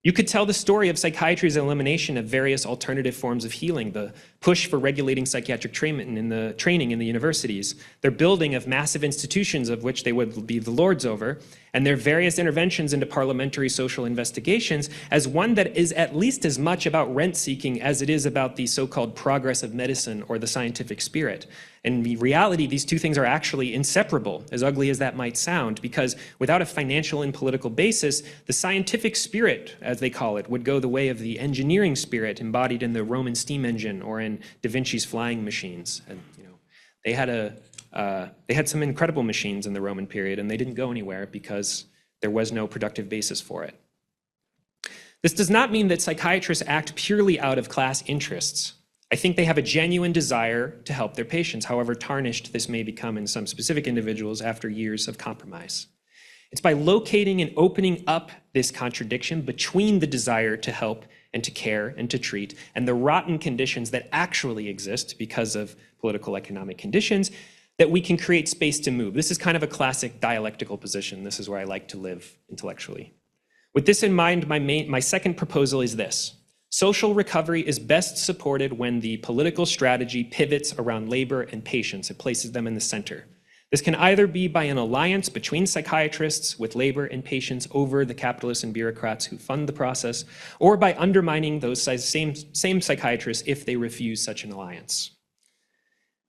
You could tell the story of psychiatry's elimination of various alternative forms of healing, the push for regulating psychiatric training in the universities, their building of massive institutions of which they would be the lords over, and their various interventions into parliamentary social investigations as one that is at least as much about rent seeking as it is about the so-called progress of medicine or the scientific spirit. In reality, these two things are actually inseparable, as ugly as that might sound, because without a financial and political basis, the scientific spirit, as they call it, would go the way of the engineering spirit embodied in the Roman steam engine or in Da Vinci's flying machines. And, they had some incredible machines in the Roman period, and they didn't go anywhere because there was no productive basis for it. This does not mean that psychiatrists act purely out of class interests. I think they have a genuine desire to help their patients, however tarnished this may become in some specific individuals after years of compromise. It's by locating and opening up this contradiction between the desire to help and to care and to treat and the rotten conditions that actually exist because of political economic conditions, that we can create space to move. This is kind of a classic dialectical position. This is where I like to live intellectually. With this in mind, my second proposal is this. Social recovery is best supported when the political strategy pivots around labor and patients. It places them in the center. This can either be by an alliance between psychiatrists with labor and patients over the capitalists and bureaucrats who fund the process, or by undermining those same psychiatrists if they refuse such an alliance.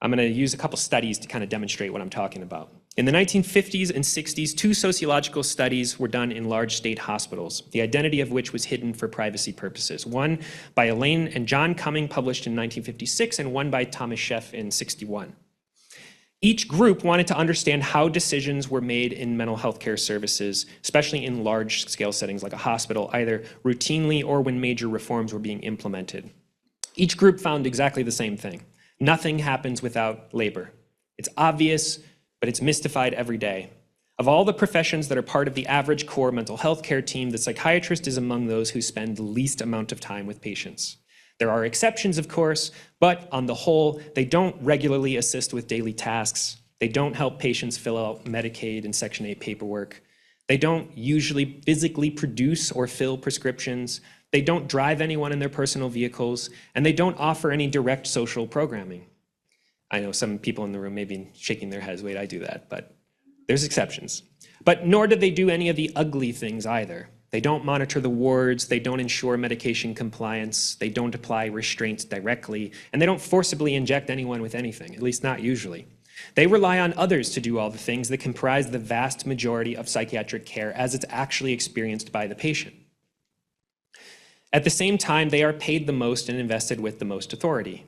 I'm going to use a couple studies to kind of demonstrate what I'm talking about. In the 1950s and 60s, 2 sociological studies were done in large state hospitals, the identity of which was hidden for privacy purposes. One by Elaine and John Cumming, published in 1956, and one by Thomas Scheff in 61. Each group wanted to understand how decisions were made in mental health care services, especially in large-scale settings like a hospital, either routinely or when major reforms were being implemented. Each group found exactly the same thing. Nothing happens without labor. It's obvious, but it's mystified every day. Of all the professions that are part of the average core mental health care team, the psychiatrist is among those who spend the least amount of time with patients. There are exceptions, of course, but on the whole, they don't regularly assist with daily tasks. They don't help patients fill out Medicaid and Section 8 paperwork. They don't usually physically produce or fill prescriptions. They don't drive anyone in their personal vehicles, and they don't offer any direct social programming. I know some people in the room may be shaking their heads, wait, I do that, but there's exceptions. But nor do they do any of the ugly things either. They don't monitor the wards, they don't ensure medication compliance, they don't apply restraints directly, and they don't forcibly inject anyone with anything, at least not usually. They rely on others to do all the things that comprise the vast majority of psychiatric care as it's actually experienced by the patient. At the same time, they are paid the most and invested with the most authority.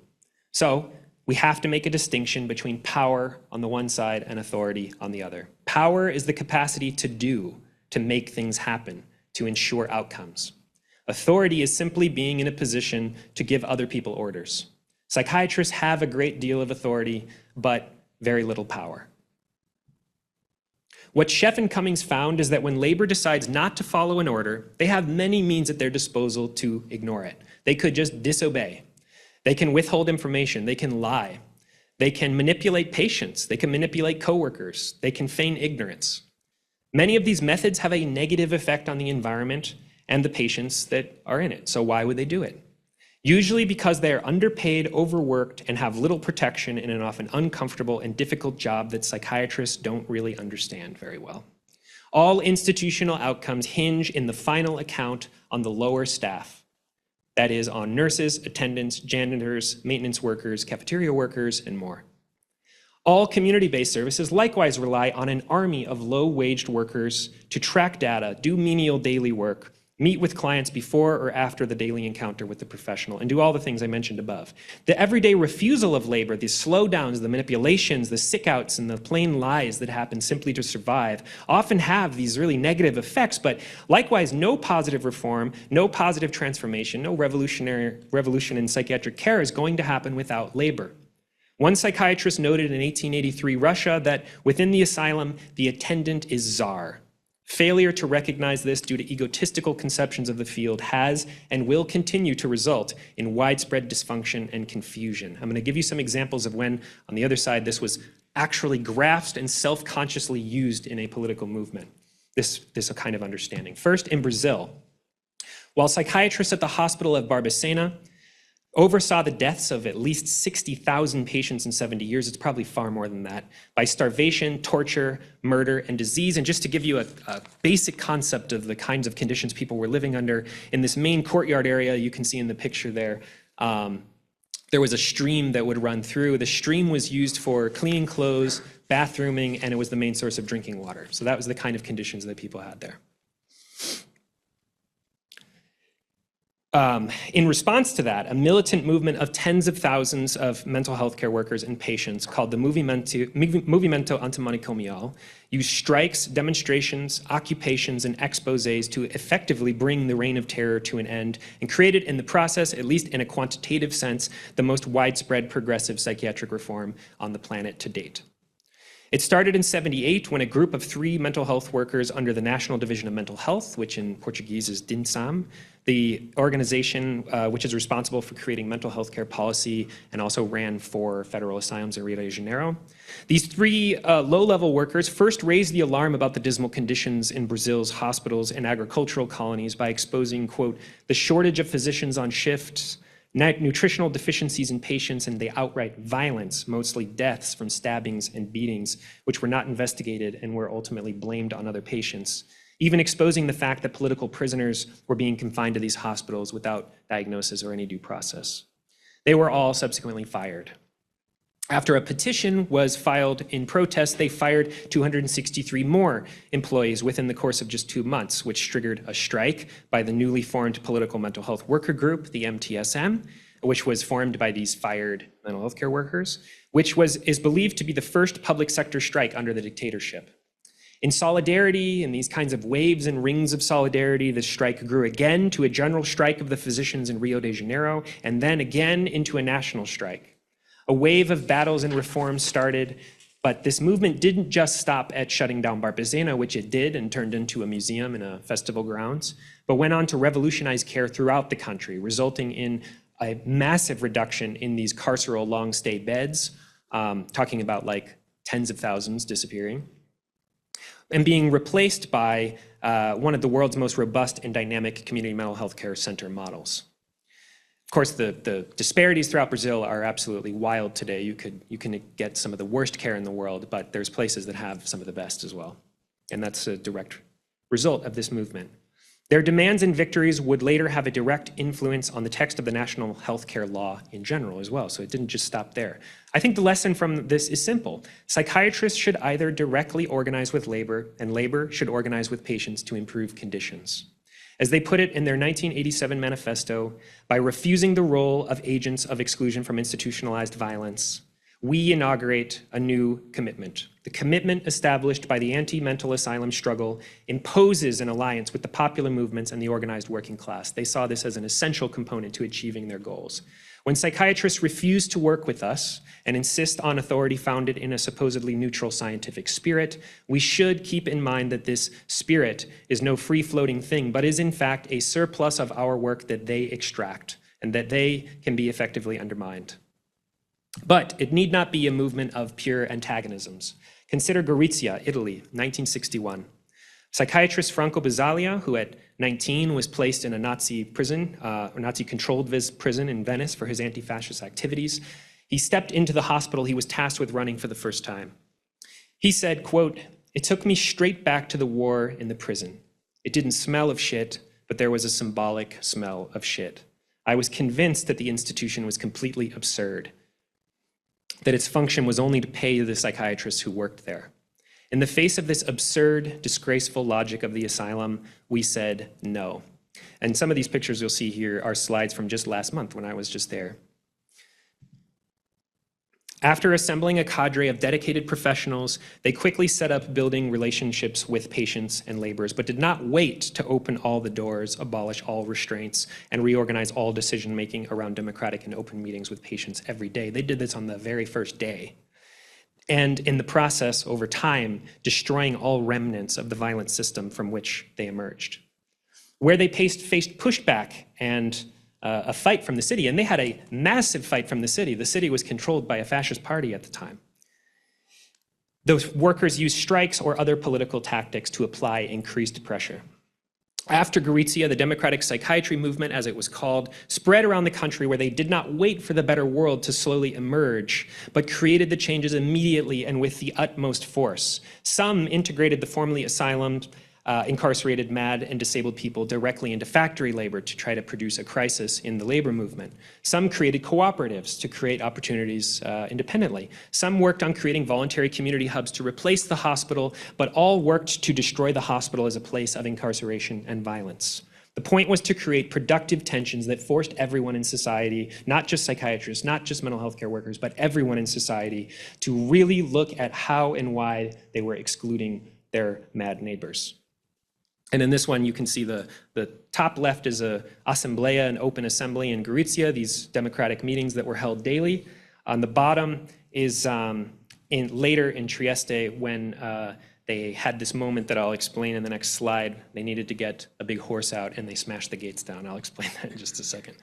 So we have to make a distinction between power on the one side and authority on the other. Power is the capacity to do, to make things happen, to ensure outcomes. Authority is simply being in a position to give other people orders. Psychiatrists have a great deal of authority, but very little power. What Scheff and Cummings found is that when labor decides not to follow an order, they have many means at their disposal to ignore it. They could just disobey. They can withhold information. They can lie. They can manipulate patients. They can manipulate coworkers. They can feign ignorance. Many of these methods have a negative effect on the environment and the patients that are in it. So why would they do it? Usually because they are underpaid, overworked, and have little protection in an often uncomfortable and difficult job that psychiatrists don't really understand very well. All institutional outcomes hinge in the final account on the lower staff. That is, on nurses, attendants, janitors, maintenance workers, cafeteria workers, and more. All community-based services likewise rely on an army of low-waged workers to track data, do menial daily work, meet with clients before or after the daily encounter with the professional, and do all the things I mentioned above. The everyday refusal of labor, the slowdowns, the manipulations, the sick-outs, and the plain lies that happen simply to survive often have these really negative effects, but likewise, no positive reform, no positive transformation, no revolution in psychiatric care is going to happen without labor. One psychiatrist noted in 1883 Russia that within the asylum, the attendant is czar. Failure to recognize this due to egotistical conceptions of the field has and will continue to result in widespread dysfunction and confusion. I'm going to give you some examples of when, on the other side, this was actually grasped and self-consciously used in a political movement, this kind of understanding. First, in Brazil, while psychiatrists at the hospital of Barbacena oversaw the deaths of at least 60,000 patients in 70 years, it's probably far more than that, by starvation, torture, murder, and disease. And just to give you a basic concept of the kinds of conditions people were living under, in this main courtyard area, you can see in the picture there, there was a stream that would run through. The stream was used for cleaning clothes, bathrooming, and it was the main source of drinking water. So that was the kind of conditions that people had there. In response to that, a militant movement of tens of thousands of mental health care workers and patients called the Movimento Antimanicomial used strikes, demonstrations, occupations, and exposés to effectively bring the reign of terror to an end, and created in the process, at least in a quantitative sense, the most widespread progressive psychiatric reform on the planet to date. It started in '78 when a group of 3 mental health workers under the National Division of Mental Health, which in Portuguese is DINSAM, the organization which is responsible for creating mental health care policy and also ran 4 federal asylums in Rio de Janeiro. These 3 low-level workers first raised the alarm about the dismal conditions in Brazil's hospitals and agricultural colonies by exposing, quote, the shortage of physicians on shifts, nutritional deficiencies in patients, and the outright violence, mostly deaths from stabbings and beatings, which were not investigated and were ultimately blamed on other patients, even exposing the fact that political prisoners were being confined to these hospitals without diagnosis or any due process. They were all subsequently fired. After a petition was filed in protest, they fired 263 more employees within the course of just 2 months, which triggered a strike by the newly formed political mental health worker group, the MTSM, which was formed by these fired mental health care workers, which is believed to be the first public sector strike under the dictatorship. In solidarity, in these kinds of waves and rings of solidarity, the strike grew again to a general strike of the physicians in Rio de Janeiro, and then again into a national strike. A wave of battles and reforms started, but this movement didn't just stop at shutting down Barbacena, which it did and turned into a museum and a festival grounds, but went on to revolutionize care throughout the country, resulting in a massive reduction in these carceral long stay beds, talking about like tens of thousands disappearing, and being replaced by one of the world's most robust and dynamic community mental health care center models. Of course, the disparities throughout Brazil are absolutely wild today. You can get some of the worst care in the world, but there's places that have some of the best as well. And that's a direct result of this movement. Their demands and victories would later have a direct influence on the text of the national health care law in general as well, so it didn't just stop there. I think the lesson from this is simple. Psychiatrists should either directly organize with labor, and labor should organize with patients to improve conditions. As they put it in their 1987 manifesto, by refusing the role of agents of exclusion from institutionalized violence, we inaugurate a new commitment. The commitment established by the anti-mental asylum struggle imposes an alliance with the popular movements and the organized working class. They saw this as an essential component to achieving their goals. When psychiatrists refuse to work with us and insist on authority founded in a supposedly neutral scientific spirit, we should keep in mind that this spirit is no free-floating thing, but is in fact a surplus of our work that they extract and that they can be effectively undermined. But it need not be a movement of pure antagonisms. Consider Gorizia, Italy, 1961. Psychiatrist Franco Basaglia, who at 19 was placed in a Nazi prison, Nazi-controlled prison in Venice for his anti-fascist activities, he stepped into the hospital he was tasked with running for the first time. He said, quote, "It took me straight back to the war in the prison. It didn't smell of shit, but there was a symbolic smell of shit. I was convinced that the institution was completely absurd, that its function was only to pay the psychiatrists who worked there. In the face of this absurd, disgraceful logic of the asylum, we said no." And some of these pictures you'll see here are slides from just last month when I was just there. After assembling a cadre of dedicated professionals, they quickly set up building relationships with patients and laborers, but did not wait to open all the doors, abolish all restraints, and reorganize all decision-making around democratic and open meetings with patients every day. They did this on the very first day. And in the process, over time, destroying all remnants of the violent system from which they emerged. Where they faced pushback and a fight from the city, and they had a massive fight from the city. The city was controlled by a fascist party at the time. Those workers used strikes or other political tactics to apply increased pressure. After Gorizia, the democratic psychiatry movement, as it was called, spread around the country where they did not wait for the better world to slowly emerge, but created the changes immediately and with the utmost force. Some integrated the formerly asylums incarcerated mad and disabled people directly into factory labor to try to produce a crisis in the labor movement. Some created cooperatives to create opportunities independently. Some worked on creating voluntary community hubs to replace the hospital, but all worked to destroy the hospital as a place of incarceration and violence. The point was to create productive tensions that forced everyone in society, not just psychiatrists, not just mental health care workers, but everyone in society, to really look at how and why they were excluding their mad neighbors. And in this one, you can see the top left is a Asamblea, an open assembly in Gorizia, these democratic meetings that were held daily. On the bottom is later in Trieste when they had this moment that I'll explain in the next slide. They needed to get a big horse out and they smashed the gates down. I'll explain that in just a second.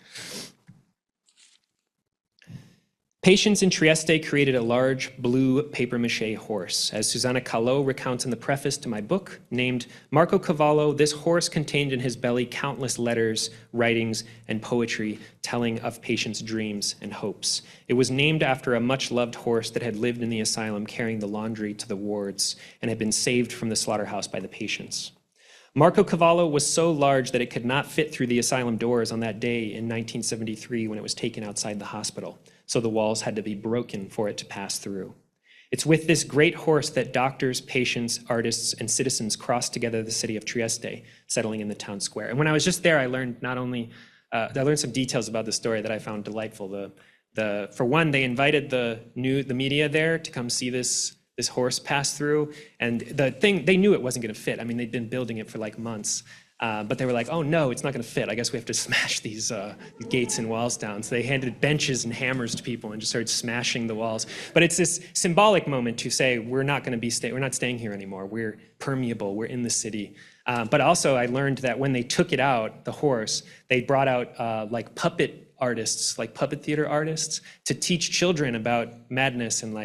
Patients in Trieste created a large blue papier-mâché horse. As Susanna Callot recounts in the preface to my book, named Marco Cavallo, this horse contained in his belly countless letters, writings, and poetry telling of patients' dreams and hopes. It was named after a much-loved horse that had lived in the asylum carrying the laundry to the wards and had been saved from the slaughterhouse by the patients. Marco Cavallo was so large that it could not fit through the asylum doors on that day in 1973 when it was taken outside the hospital, so the walls had to be broken for it to pass through. It's with this great horse that doctors, patients, artists, and citizens crossed together the city of Trieste, settling in the town square. And when I was just there, I learned I learned some details about the story that I found delightful. For one, they invited the media there to come see this horse pass through, and they knew it wasn't going to fit. I mean, they'd been building it for like months, but they were like, oh no, it's not going to fit. I guess we have to smash these gates and walls down. So they handed benches and hammers to people and just started smashing the walls. But it's this symbolic moment to say we're not staying here anymore. We're permeable. We're in the city. But also, I learned that when they took it out, the horse, they brought out like puppet artists, like puppet theater artists, to teach children about madness and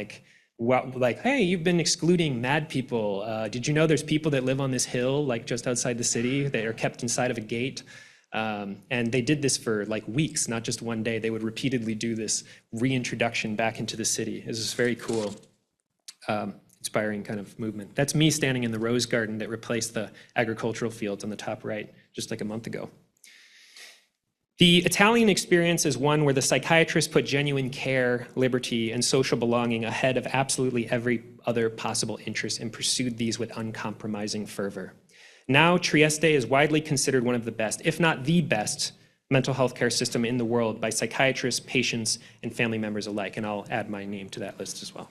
hey, you've been excluding mad people. Did you know there's people that live on this hill, like just outside the city, that are kept inside of a gate? And they did this for like weeks, not just one day. They would repeatedly do this reintroduction back into the city. It was this very cool, inspiring kind of movement. That's me standing in the rose garden that replaced the agricultural fields on the top right, just like a month ago. The Italian experience is one where the psychiatrists put genuine care, liberty, and social belonging ahead of absolutely every other possible interest and pursued these with uncompromising fervor. Now, Trieste is widely considered one of the best, if not the best, mental health care system in the world by psychiatrists, patients, and family members alike, and I'll add my name to that list as well.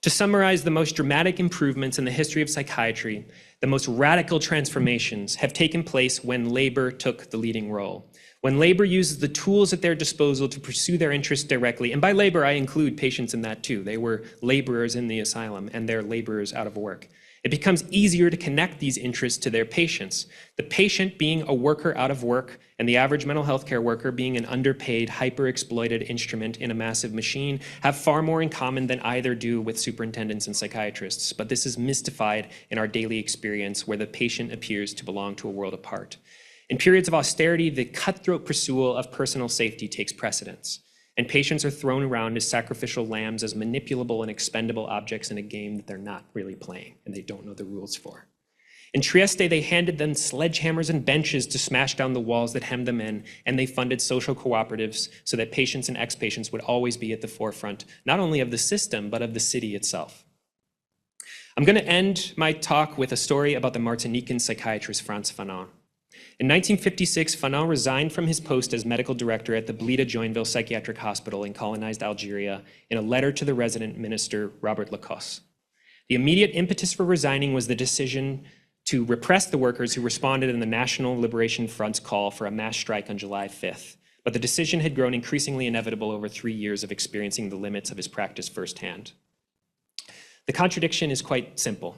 To summarize, the most dramatic improvements in the history of psychiatry, the most radical transformations have taken place when labor took the leading role. When labor uses the tools at their disposal to pursue their interests directly, and by labor I include patients in that too. They were laborers in the asylum and they're laborers out of work. It becomes easier to connect these interests to their patients. The patient being a worker out of work and the average mental health care worker being an underpaid, hyper-exploited instrument in a massive machine have far more in common than either do with superintendents and psychiatrists. But this is mystified in our daily experience where the patient appears to belong to a world apart. In periods of austerity, the cutthroat pursuit of personal safety takes precedence, and patients are thrown around as sacrificial lambs, as manipulable and expendable objects in a game that they're not really playing and they don't know the rules for. In Trieste, they handed them sledgehammers and benches to smash down the walls that hemmed them in, and they funded social cooperatives so that patients and ex-patients would always be at the forefront, not only of the system, but of the city itself. I'm going to end my talk with a story about the Martinican psychiatrist Frantz Fanon. In 1956, Fanon resigned from his post as medical director at the Blida-Joinville Psychiatric Hospital in colonized Algeria in a letter to the resident minister, Robert Lacoste. The immediate impetus for resigning was the decision to repress the workers who responded in the National Liberation Front's call for a mass strike on July 5th. But the decision had grown increasingly inevitable over 3 years of experiencing the limits of his practice firsthand. The contradiction is quite simple.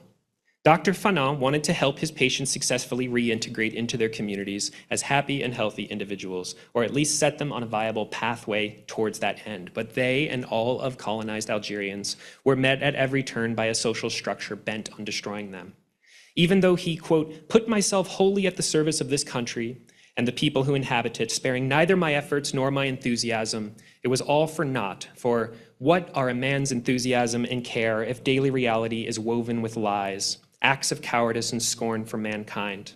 Dr. Fanon wanted to help his patients successfully reintegrate into their communities as happy and healthy individuals, or at least set them on a viable pathway towards that end. But they and all of colonized Algerians were met at every turn by a social structure bent on destroying them. Even though he, quote, put myself wholly at the service of this country and the people who inhabit it, sparing neither my efforts nor my enthusiasm, it was all for naught. For what are a man's enthusiasm and care if daily reality is woven with lies? acts of cowardice and scorn for mankind.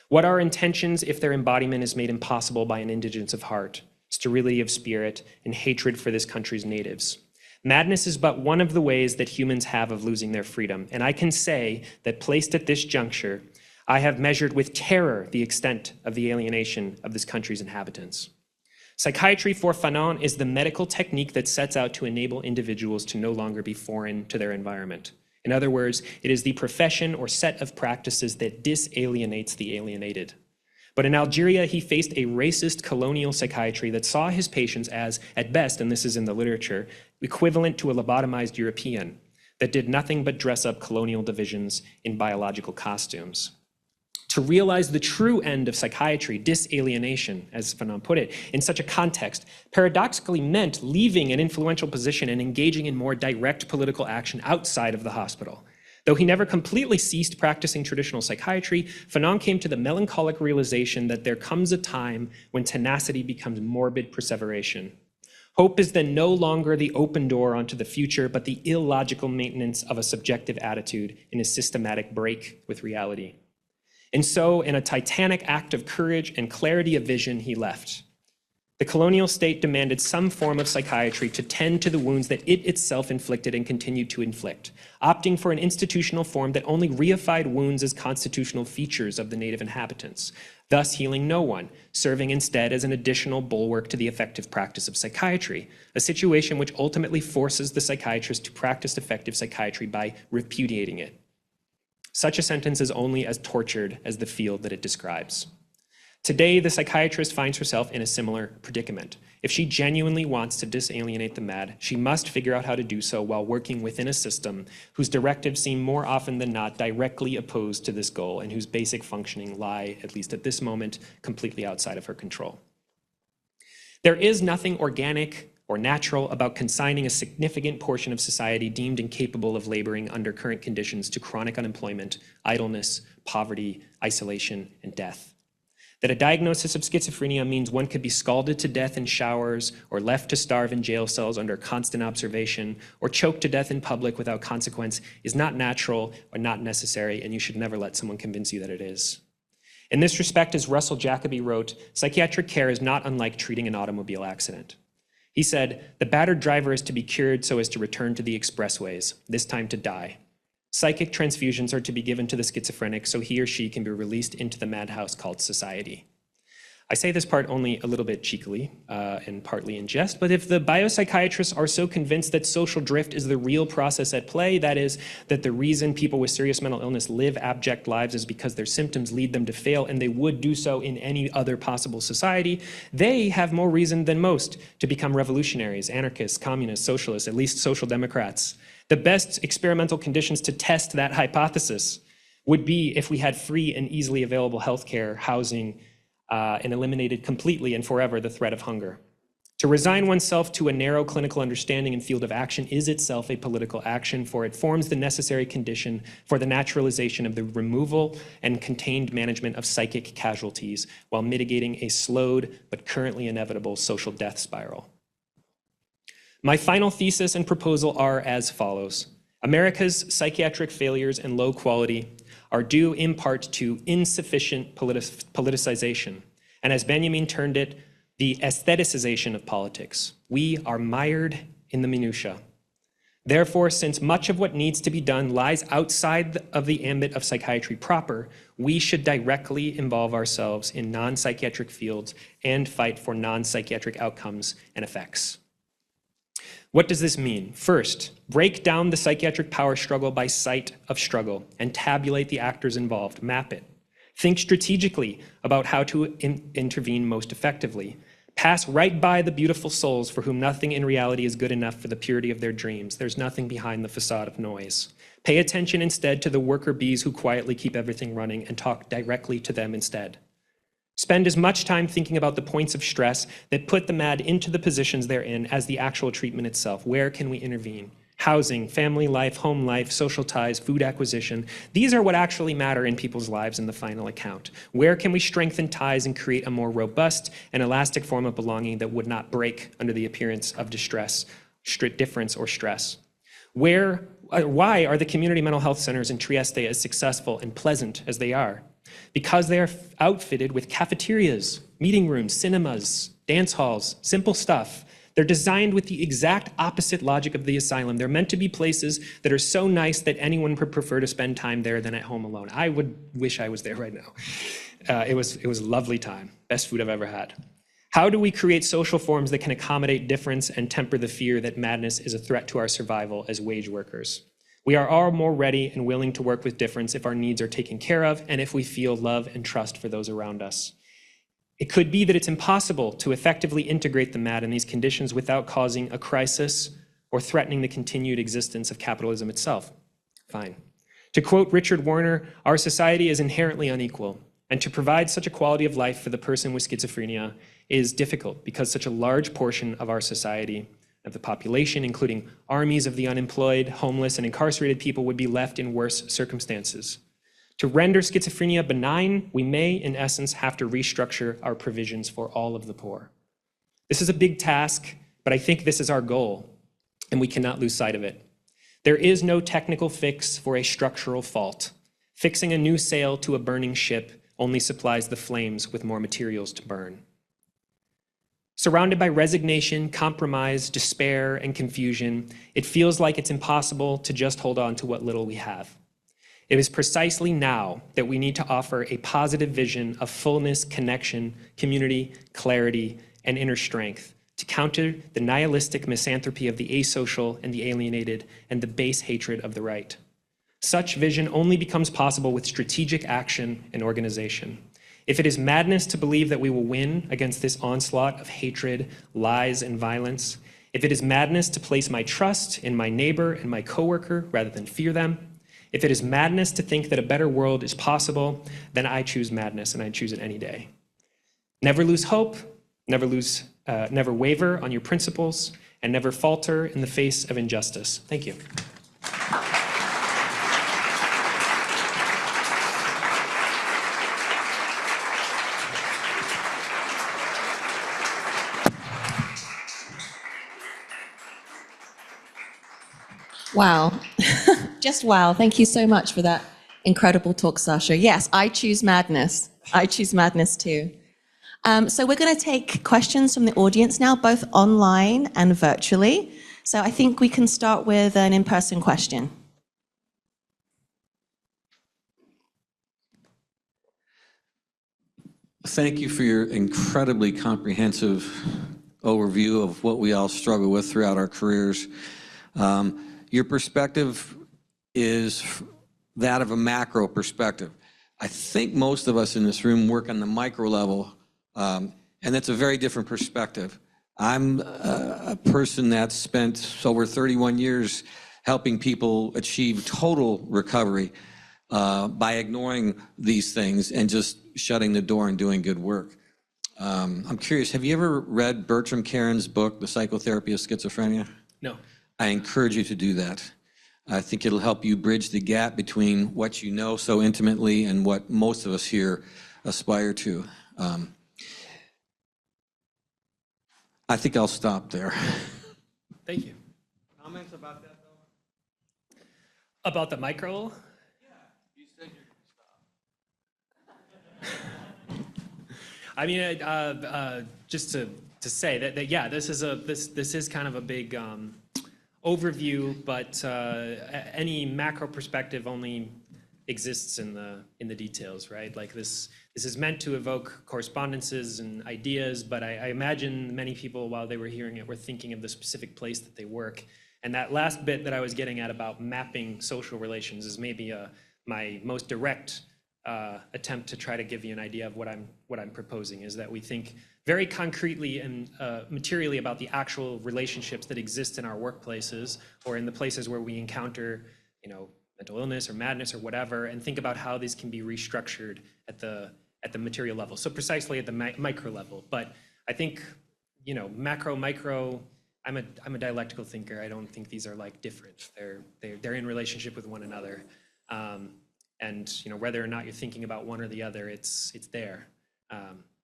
What are intentions if their embodiment is made impossible by an indigence of heart, sterility of spirit, and hatred for this country's natives? Madness is but one of the ways that humans have of losing their freedom, and I can say that placed at this juncture, I have measured with terror the extent of the alienation of this country's inhabitants. Psychiatry for Fanon is the medical technique that sets out to enable individuals to no longer be foreign to their environment. In other words, it is the profession or set of practices that disalienates the alienated. But in Algeria, he faced a racist colonial psychiatry that saw his patients as, at best, and this is in the literature, equivalent to a lobotomized European that did nothing but dress up colonial divisions in biological costumes. To realize the true end of psychiatry, disalienation, as Fanon put it, in such a context, paradoxically meant leaving an influential position and engaging in more direct political action outside of the hospital. Though he never completely ceased practicing traditional psychiatry, Fanon came to the melancholic realization that there comes a time when tenacity becomes morbid perseveration. Hope is then no longer the open door onto the future, but the illogical maintenance of a subjective attitude in a systematic break with reality. And so, in a titanic act of courage and clarity of vision, he left. The colonial state demanded some form of psychiatry to tend to the wounds that it itself inflicted and continued to inflict, opting for an institutional form that only reified wounds as constitutional features of the native inhabitants, thus healing no one, serving instead as an additional bulwark to the effective practice of psychiatry, a situation which ultimately forces the psychiatrist to practice effective psychiatry by repudiating it. Such a sentence is only as tortured as the field that it describes. Today, the psychiatrist finds herself in a similar predicament. If she genuinely wants to disalienate the mad, she must figure out how to do so while working within a system whose directives seem more often than not directly opposed to this goal and whose basic functioning lie, at least at this moment, completely outside of her control. There is nothing organic or natural about consigning a significant portion of society deemed incapable of laboring under current conditions to chronic unemployment, idleness, poverty, isolation, and death. That a diagnosis of schizophrenia means one could be scalded to death in showers, or left to starve in jail cells under constant observation, or choked to death in public without consequence is not natural or not necessary, and you should never let someone convince you that it is. In this respect, as Russell Jacoby wrote, psychiatric care is not unlike treating an automobile accident. He said, "The battered driver is to be cured so as to return to the expressways, this time to die. Psychic transfusions are to be given to the schizophrenic so he or she can be released into the madhouse called society." I say this part only a little bit cheekily and partly in jest, but if the biopsychiatrists are so convinced that social drift is the real process at play, that is, that the reason people with serious mental illness live abject lives is because their symptoms lead them to fail and they would do so in any other possible society, they have more reason than most to become revolutionaries, anarchists, communists, socialists, at least social democrats. The best experimental conditions to test that hypothesis would be if we had free and easily available healthcare, housing, and eliminated completely and forever the threat of hunger. To resign oneself to a narrow clinical understanding and field of action is itself a political action, for it forms the necessary condition for the naturalization of the removal and contained management of psychic casualties while mitigating a slowed but currently inevitable social death spiral. My final thesis and proposal are as follows. America's psychiatric failures and low quality are due in part to insufficient politicization, and as Benjamin termed it, the aestheticization of politics. We are mired in the minutiae. Therefore, since much of what needs to be done lies outside of the ambit of psychiatry proper, we should directly involve ourselves in non-psychiatric fields and fight for non-psychiatric outcomes and effects. What does this mean? First, break down the psychiatric power struggle by site of struggle and tabulate the actors involved, map it. Think strategically about how to intervene most effectively. Pass right by the beautiful souls for whom nothing in reality is good enough for the purity of their dreams. There's nothing behind the facade of noise. Pay attention instead to the worker bees who quietly keep everything running and talk directly to them instead. Spend as much time thinking about the points of stress that put the mad into the positions they're in as the actual treatment itself. Where can we intervene? Housing, family life, home life, social ties, food acquisition. These are what actually matter in people's lives in the final account. Where can we strengthen ties and create a more robust and elastic form of belonging that would not break under the appearance of distress, difference, or stress? Where Why are the community mental health centers in Trieste as successful and pleasant as they are? Because they are outfitted with cafeterias, meeting rooms, cinemas, dance halls, simple stuff. They're designed with the exact opposite logic of the asylum. They're meant to be places that are so nice that anyone would prefer to spend time there than at home alone. I would wish I was there right now. It was a lovely time. Best food I've ever had. How do we create social forms that can accommodate difference and temper the fear that madness is a threat to our survival as wage workers? We are all more ready and willing to work with difference if our needs are taken care of and if we feel love and trust for those around us. It could be that it's impossible to effectively integrate the mad in these conditions without causing a crisis or threatening the continued existence of capitalism itself. Fine. To quote Richard Warner, our society is inherently unequal, and to provide such a quality of life for the person with schizophrenia is difficult because such a large portion of our society, of the population, including armies of the unemployed, homeless, and incarcerated people, would be left in worse circumstances. To render schizophrenia benign, we may, in essence, have to restructure our provisions for all of the poor. This is a big task, but I think this is our goal, and we cannot lose sight of it. There is no technical fix for a structural fault. Fixing a new sail to a burning ship only supplies the flames with more materials to burn. Surrounded by resignation, compromise, despair, and confusion, it feels like it's impossible to just hold on to what little we have. It is precisely now that we need to offer a positive vision of fullness, connection, community, clarity, and inner strength to counter the nihilistic misanthropy of the asocial and the alienated and the base hatred of the right. Such vision only becomes possible with strategic action and organization. If it is madness to believe that we will win against this onslaught of hatred, lies, and violence, if it is madness to place my trust in my neighbor and my coworker rather than fear them, if it is madness to think that a better world is possible, then I choose madness, and I choose it any day. Never lose hope, never waver on your principles, and never falter in the face of injustice. Thank you. Wow. Just wow. Thank you so much for that incredible talk, Sasha. Yes, I choose madness. I choose madness too. So we're going to take questions from the audience now, both online and virtually. So I think we can start with an in-person question. Thank you for your incredibly comprehensive overview of what we all struggle with throughout our careers. Your perspective is that of a macro perspective. I think most of us in this room work on the micro level, and that's a very different perspective. I'm a person that spent over 31 years helping people achieve total recovery by ignoring these things and just shutting the door and doing good work. I'm curious, have you ever read Bertram Karen's book, The Psychotherapy of Schizophrenia? No. I encourage you to do that. I think it'll help you bridge the gap between what you know so intimately and what most of us here aspire to. I think I'll stop there. Thank you. Comments about that, though? About the micro? Yeah, you said you're gonna stop. I mean, just to say that yeah, this is kind of a big overview, but any macro perspective only exists in the details, right? Like this is meant to evoke correspondences and ideas, but I imagine many people, while they were hearing it, were thinking of the specific place that they work. And that last bit that I was getting at about mapping social relations is maybe my most direct attempt to try to give you an idea of what I'm proposing, is that we think very concretely and materially about the actual relationships that exist in our workplaces or in the places where we encounter, mental illness or madness or whatever, and think about how these can be restructured at the material level. So precisely at the micro level. But I think, macro, micro, I'm a dialectical thinker. I don't think these are like different. They're in relationship with one another. And whether or not you're thinking about one or the other, it's there.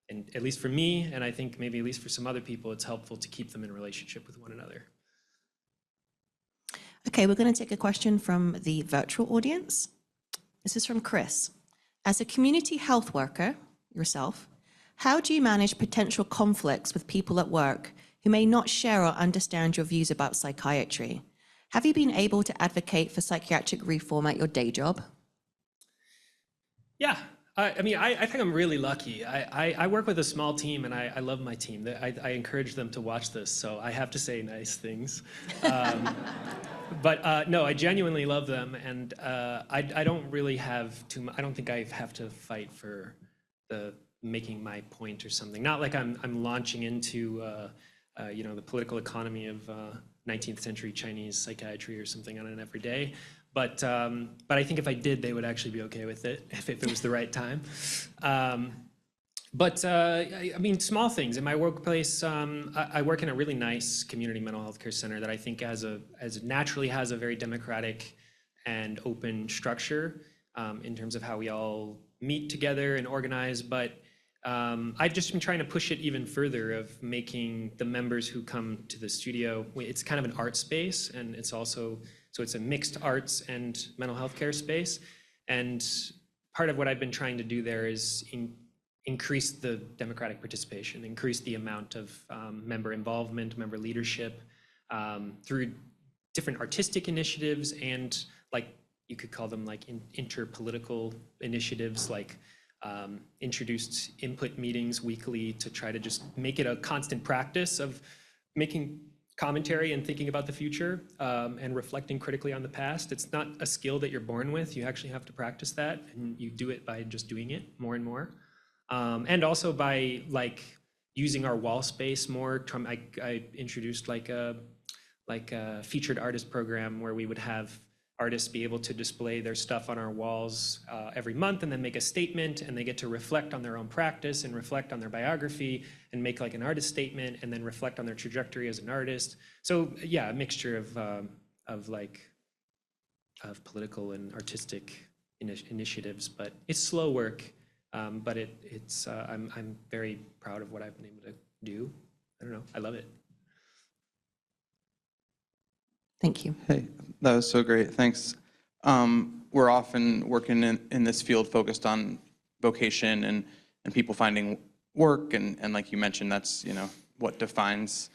And at least for me, and I think maybe at least for some other people, it's helpful to keep them in relationship with one another. Okay, we're going to take a question from the virtual audience. This is from Chris. As a community health worker, yourself, how do you manage potential conflicts with people at work who may not share or understand your views about psychiatry? Have you been able to advocate for psychiatric reform at your day job? Yeah, I mean, I think I'm really lucky. I work with a small team, and I love my team. I encourage them to watch this, so I have to say nice things. But no, I genuinely love them, and I don't really have too much. I don't think I have to fight for the making my point or something. Not like I'm launching into the political economy of 19th century Chinese psychiatry or something on it every day. But I think if I did, they would actually be okay with it if it was the right time. I mean, small things. In my workplace, I work in a really nice community mental health care center that I think naturally has a very democratic and open structure in terms of how we all meet together and organize. But I've just been trying to push it even further of making the members who come to the studio, it's kind of an art space, and it's also, so it's a mixed arts and mental health care space. And part of what I've been trying to do there is increase the democratic participation, increase the amount of member involvement, member leadership through different artistic initiatives, and like you could call them like interpolitical initiatives, like introduced input meetings weekly to try to just make it a constant practice of making commentary and thinking about the future and reflecting critically on the past. It's not a skill that you're born with. You actually have to practice that, and you do it by just doing it more and more. And also by like using our wall space more. I introduced like a featured artist program where we would have artists be able to display their stuff on our walls every month and then make a statement, and they get to reflect on their own practice and reflect on their biography and make like an artist statement and then reflect on their trajectory as an artist. So yeah, a mixture of political and artistic initiatives, but it's slow work. But I'm very proud of what I've been able to do. I don't know, I love it. Thank you. Hey, that was so great, thanks. We're often working in this field focused on vocation and people finding work, and like you mentioned, that's what defines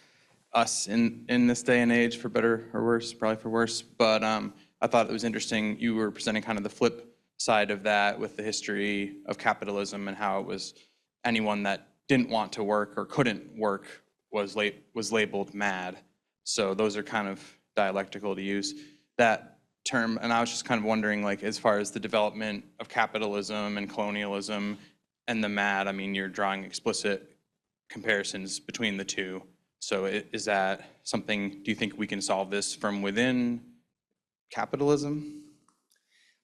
us in this day and age, for better or worse, probably for worse. But I thought it was interesting, you were presenting kind of the flip side of that with the history of capitalism and how it was anyone that didn't want to work or couldn't work was labeled mad. So those are kind of dialectical to use that term. And I was just kind of wondering, like, as far as the development of capitalism and colonialism and the mad, I mean, you're drawing explicit comparisons between the two. So is that something, do you think we can solve this from within capitalism?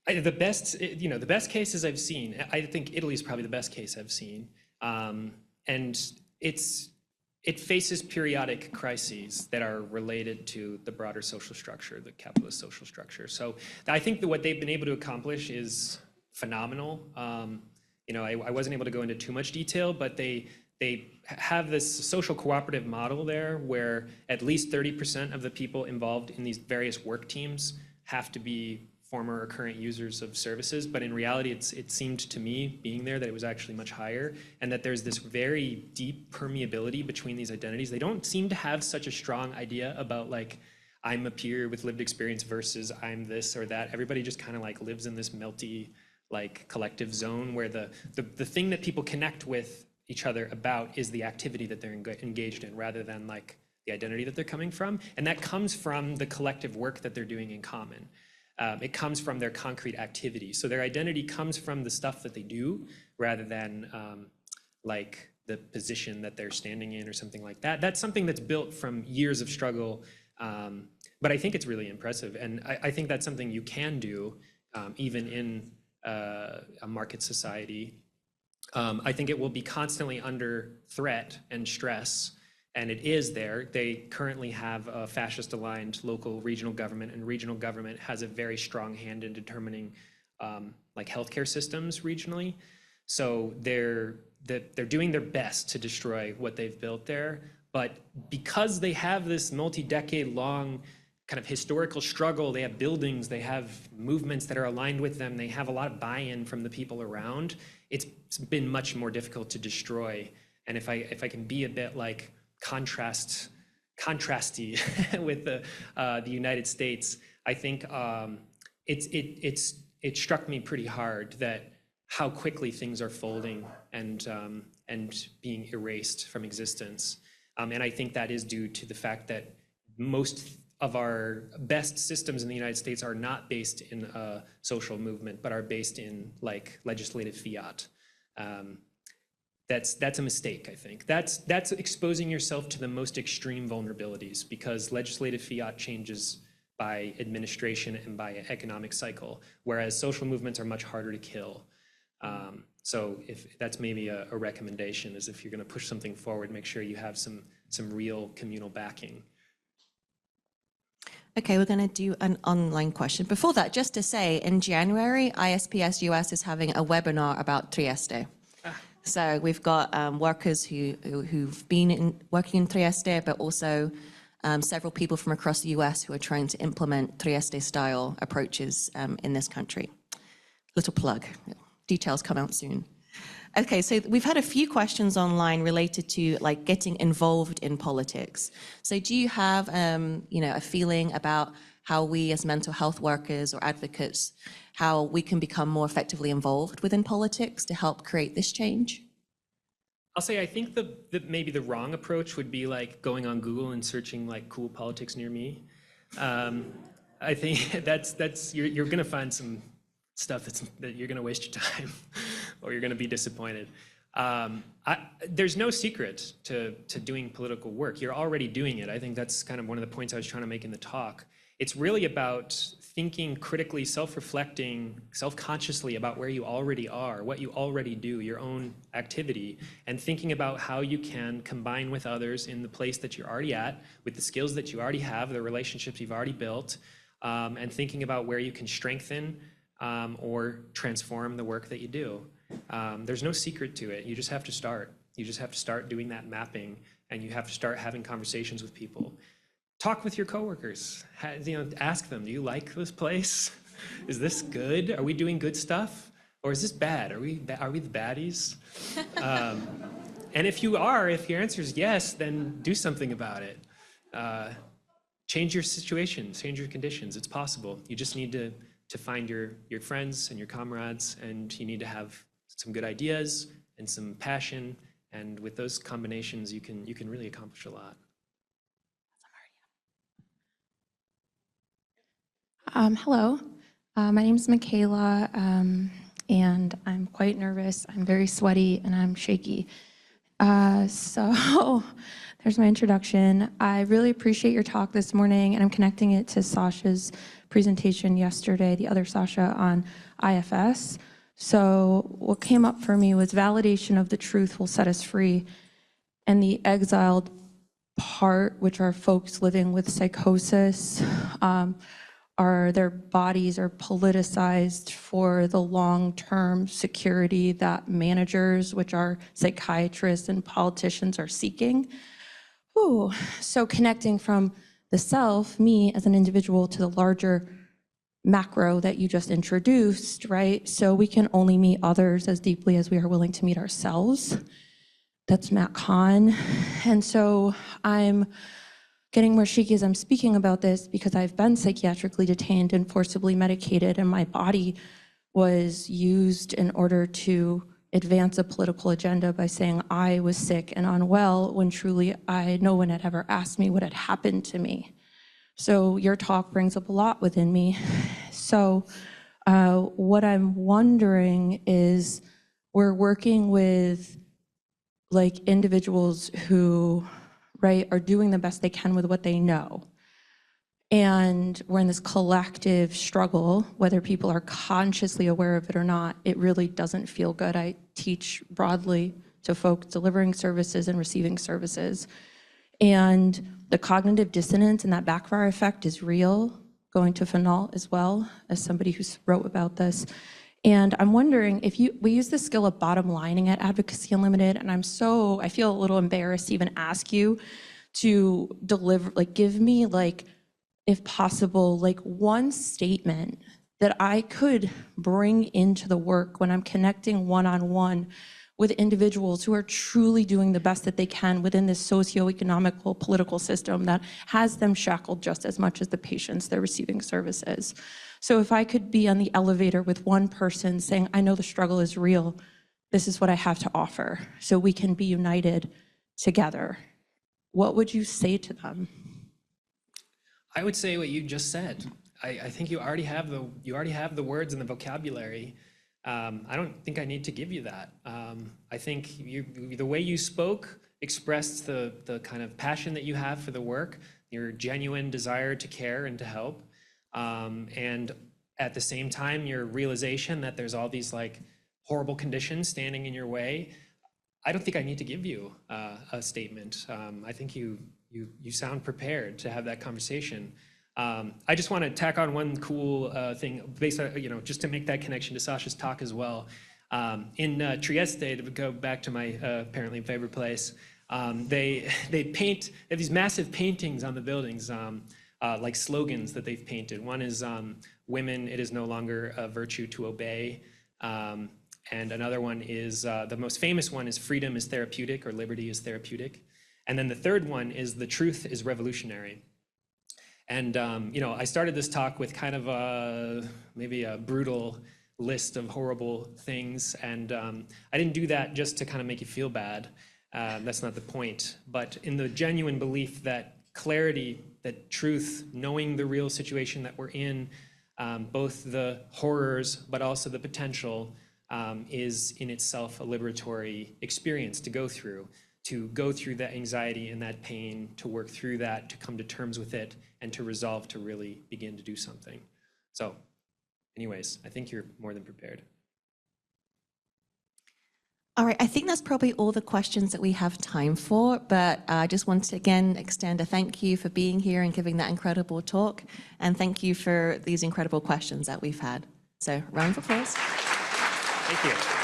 The best cases I've seen, I think Italy is probably the best case I've seen. And it faces periodic crises that are related to the broader social structure, the capitalist social structure. So I think that what they've been able to accomplish is phenomenal. I wasn't able to go into too much detail, but they have this social cooperative model there where at least 30% of the people involved in these various work teams have to be former or current users of services, but in reality, it seemed to me, being there, that it was actually much higher, and that there's this very deep permeability between these identities. They don't seem to have such a strong idea about like, I'm a peer with lived experience versus I'm this or that. Everybody just kind of like lives in this melty, like collective zone where the thing that people connect with each other about is the activity that they're engaged in, rather than like the identity that they're coming from. And that comes from the collective work that they're doing in common. It comes from their concrete activity. So their identity comes from the stuff that they do, rather than like the position that they're standing in or something like that. That's something that's built from years of struggle. But I think it's really impressive. And I think that's something you can do even in a market society. I think it will be constantly under threat and stress. And it is there. They currently have a fascist-aligned local regional government, and regional government has a very strong hand in determining like healthcare systems regionally. So they're doing their best to destroy what they've built there. But because they have this multi-decade long kind of historical struggle. They have buildings, they have movements that are aligned with them. They have a lot of buy-in from the people around. It's been much more difficult to destroy. And if I can be a bit like contrasty with the United States, I think it struck me pretty hard that how quickly things are folding and being erased from existence. And I think that is due to the fact that most of our best systems in the United States are not based in a social movement, but are based in like legislative fiat. That's a mistake, I think. That's exposing yourself to the most extreme vulnerabilities, because legislative fiat changes by administration and by economic cycle, whereas social movements are much harder to kill. So if that's maybe a recommendation, is if you're going to push something forward, make sure you have some real communal backing. Okay, we're going to do an online question. Before that, just to say, in January, ISPS-US is having a webinar about Trieste. So we've got workers who've been working in Trieste, but also several people from across the US who are trying to implement Trieste-style approaches in this country. Little plug. Details come out soon. Okay, so we've had a few questions online related to like getting involved in politics. So do you have a feeling about how we as mental health workers or advocates, how we can become more effectively involved within politics to help create this change? I'll say I think maybe the wrong approach would be like going on Google and searching like cool politics near me. I think you're going to find some stuff that you're going to waste your time or you're going to be disappointed. There's no secret to doing political work. You're already doing it. I think that's kind of one of the points I was trying to make in the talk. It's really about thinking critically, self-reflecting, self-consciously about where you already are, what you already do, your own activity, and thinking about how you can combine with others in the place that you're already at, with the skills that you already have, the relationships you've already built, and thinking about where you can strengthen or transform the work that you do. There's no secret to it. You just have to start. You just have to start doing that mapping, and you have to start having conversations with people. Talk with your coworkers. Ask them, do you like this place? Is this good? Are we doing good stuff? Or is this bad? Are we the baddies? And if your answer is yes, then do something about it. Change your situation, change your conditions. It's possible. You just need to find your friends and your comrades, and you need to have some good ideas and some passion, and with those combinations you can really accomplish a lot. Hello, my name is Michaela, and I'm quite nervous. I'm very sweaty and I'm shaky. So there's my introduction. I really appreciate your talk this morning, and I'm connecting it to Sasha's presentation yesterday, the other Sasha, on IFS. So what came up for me was validation of the truth will set us free, and the exiled part, which are folks living with psychosis, their bodies are politicized for the long-term security that managers, which are psychiatrists and politicians, are seeking. Ooh. So connecting from the self, me as an individual, to the larger macro that you just introduced, right? So we can only meet others as deeply as we are willing to meet ourselves. That's Matt Kahn. And so I'm getting more shaky as I'm speaking about this because I've been psychiatrically detained and forcibly medicated, and my body was used in order to advance a political agenda by saying I was sick and unwell when truly no one had ever asked me what had happened to me. So your talk brings up a lot within me. So what I'm wondering is, we're working with like individuals who, right, are doing the best they can with what they know. And we're in this collective struggle, whether people are consciously aware of it or not. It really doesn't feel good. I teach broadly to folks delivering services and receiving services. And the cognitive dissonance and that backfire effect is real, going to phenol as well, as somebody who wrote about this. And I'm wondering if we use the skill of bottom lining at Advocacy Unlimited, and I feel a little embarrassed to even ask you to deliver, give me if possible, like one statement that I could bring into the work when I'm connecting one-on-one with individuals who are truly doing the best that they can within this socio-economical political system that has them shackled just as much as the patients they're receiving services. So if I could be on the elevator with one person saying, I know the struggle is real, this is what I have to offer, so we can be united together, what would you say to them? I would say what you just said. I think you already have the words and the vocabulary. I don't think I need to give you that. I think the way you spoke expressed the kind of passion that you have for the work, your genuine desire to care and to help, and at the same time, your realization that there's all these like horrible conditions standing in your way. I don't think I need to give you a statement. I think you sound prepared to have that conversation. I just want to tack on one cool thing, based on, just to make that connection to Sasha's talk as well. In Trieste, to go back to my apparently favorite place, they have these massive paintings on the buildings, like slogans that they've painted. One is "Women, it is no longer a virtue to obey," and another one is the most famous one is "Freedom is therapeutic" or "Liberty is therapeutic," and then the third one is "The truth is revolutionary." And I started this talk with kind of maybe a brutal list of horrible things, and I didn't do that just to kind of make you feel bad. That's not the point. But in the genuine belief that clarity, that truth, knowing the real situation that we're in, both the horrors but also the potential, is in itself a liberatory experience to go through that anxiety and that pain, to work through that, to come to terms with it, and to resolve to really begin to do something. So anyways, I think you're more than prepared. All right, I think that's probably all the questions that we have time for, but I just want to again extend a thank you for being here and giving that incredible talk, and thank you for these incredible questions that we've had. So round of applause. Thank you.